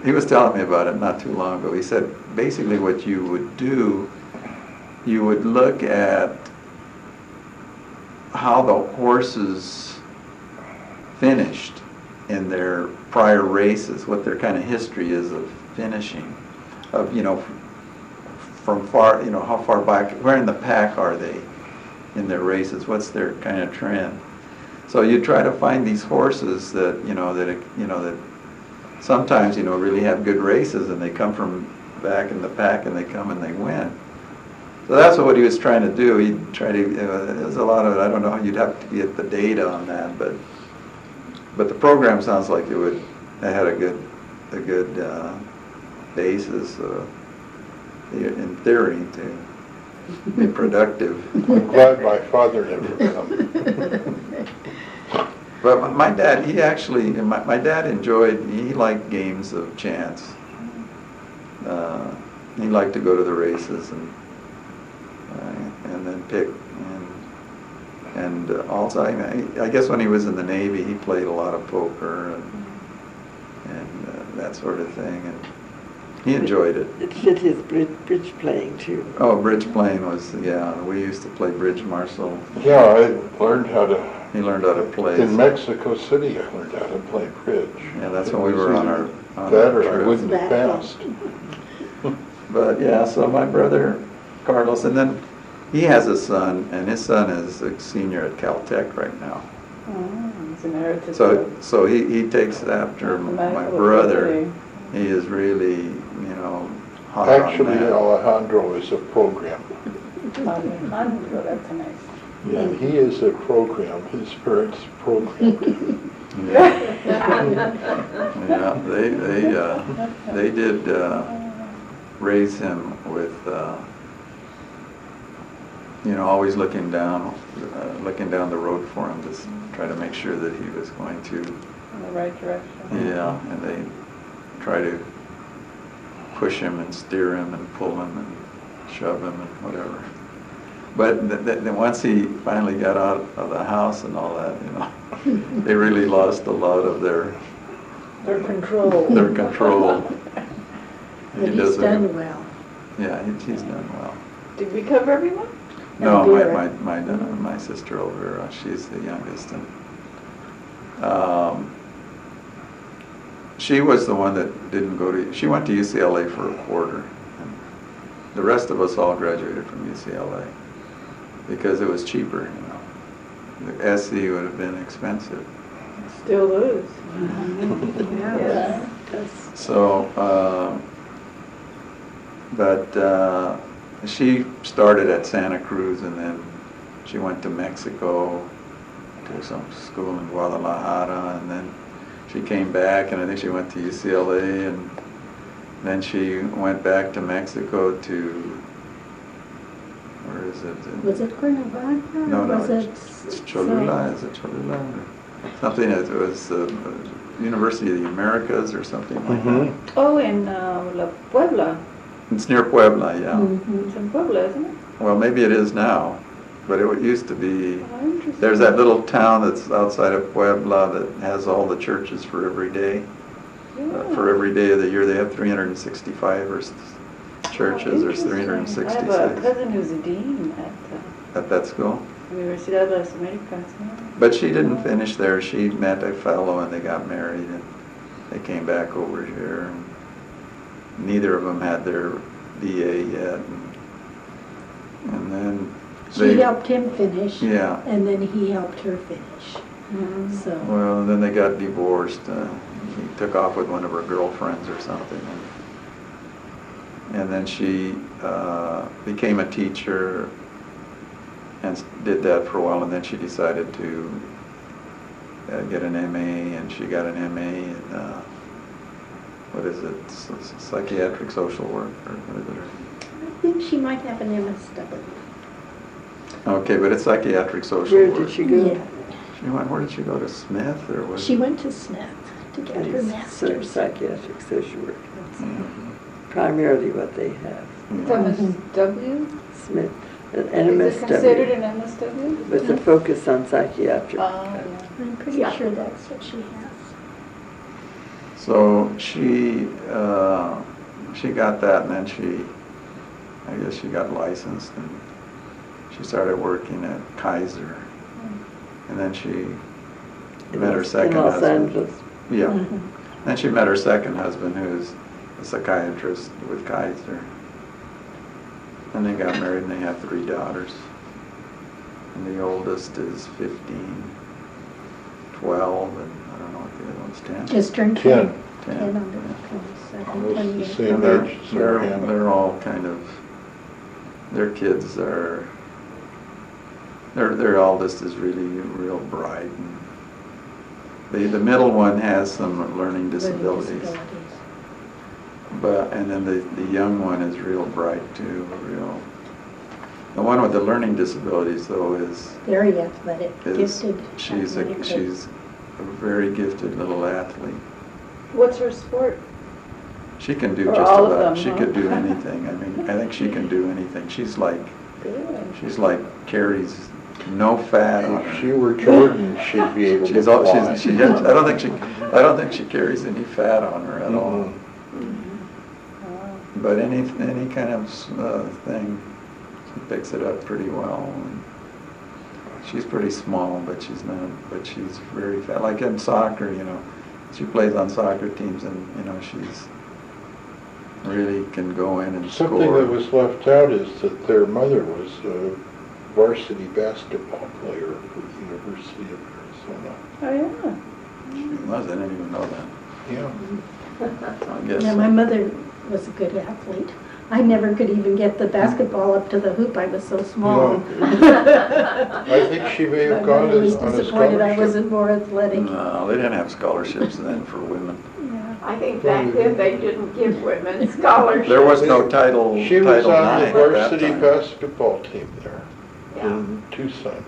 he was telling me about it not too long ago. He said basically what you would do, you would look at how the horses finished in their prior races, what their kind of history is of finishing, of, from far, how far back, where in the pack are they in their races, what's their kind of trend. So you try to find these horses that, that sometimes, really have good races, and they come from back in the pack and they come and they win. So that's what he was trying to do. He'd try to, there's a lot of it, I don't know, you'd have to get the data on that, but the program sounds like it had a good basis in theory to be productive. I'm glad my father never come. But my dad, my dad he liked games of chance. He liked to go to the races and then pick. And also, I guess when he was in the Navy, he played a lot of poker and that sort of thing. And he enjoyed it. It fit his bridge playing too. Oh, bridge playing was, we used to play bridge, Marcel. Yeah, I learned how to. He learned how to play. In Mexico City, I learned how to play bridge. Yeah, that's when we were on our that or I trip. wouldn't have passed. But so my brother Carlos, and then he has a son, and his son is a senior at Caltech right now. It's inherited. So he takes after my brother. He is really, hot Actually, on that. Alejandro is a program. Alejandro, that's nice. Yeah, he is a program. His parents programmed him. Yeah, they did raise him with, always looking down the road for him to try to make sure that he was going to. In the right direction. Yeah, and they try to push him and steer him and pull him and shove him and whatever. But then once he finally got out of the house and all that, they really lost a lot of their control. Their control. But he's done well. Yeah, he's done well. Did we cover everyone? No, my sister Elvira, she's the youngest, and she was the one that didn't go to. She went to UCLA for a quarter, and the rest of us all graduated from UCLA because it was cheaper. The SE would have been expensive. Still is. Yeah. So, but she started at Santa Cruz, and then she went to Mexico to some school in Guadalajara, and then she came back, and I think she went to UCLA, and then she went back to Mexico to, where is it? Was it Cuernavaca? No, Was it's Cholula. Is it Cholula? Something, it was University of the Americas or something like that. Oh, in La Puebla. It's near Puebla, yeah. Mm-hmm. It's in Puebla, isn't it? Well, maybe it is now, but it used to be. Oh, interesting. There's that little town that's outside of Puebla that has all the churches for every day. For every day of the year, they have 365 churches, or 366. I have a cousin who's a dean At that school. Universidad de las Americas. Yeah. But she didn't finish there. She met a fellow and they got married, and they came back over here. And neither of them had their BA yet. And then She helped him finish. Yeah. And then he helped her finish. Mm-hmm. So. Well, and then they got divorced. He took off with one of her girlfriends or something. And then she became a teacher and did that for a while, and then she decided to get an MA, and she got an MA in, what is it, psychiatric social work, or what is it? I think she might have an MSW. Okay, but it's psychiatric social Where work. did she go? Yeah. Where did she go, to Smith, or was She went to Smith to get her master's. Psychiatric social work. That's primarily what they have. It's MSW? Smith, an Is it considered MSW, an MSW? with a focus on psychiatric. Yeah. I'm pretty sure that's what she has. So she got that, and then I guess she got licensed, and she started working at Kaiser. And then she met her second in Los husband. Angeles. Yeah. Then she met her second husband, who's a psychiatrist with Kaiser. And they got married, and they have 3 daughters. And the oldest is 15, 12, and I don't know what the other one's 10. Just turned 10. 10 10. on the Almost 27, the 28. same And they're, age as our Hannah. they're all kind of, their kids are, their eldest is really real bright. And the middle one has some learning disabilities. And then the young one is real bright too, The one with the learning disabilities though is Very athletic, gifted. she's athletically. a very gifted little athlete. What's her sport? She can do Or just all of about, them, she huh? could do anything. I mean, I think she can do anything. She's like carries no fat on If her. she were Jordan, she'd be able to She's fly. I don't think she carries any fat on her at all. But any kind of thing, she picks it up pretty well. And she's pretty small, but she's very fat. Like in soccer, she plays on soccer teams, and she's really can go in and Something score. that was left out is that their mother was a varsity basketball player for the University of Arizona. Oh, yeah. She was. I didn't even know that. Yeah. I guess. Yeah, my mother was a good athlete. I never could even get the basketball up to the hoop, I was so small. I think she may have gone I was on a disappointed I scholarship. wasn't more athletic. No, they didn't have scholarships then for women. Yeah. I think back then they didn't give women scholarships. There was no title. She was Title on the IX at that varsity time. basketball team there Yeah. in Tucson.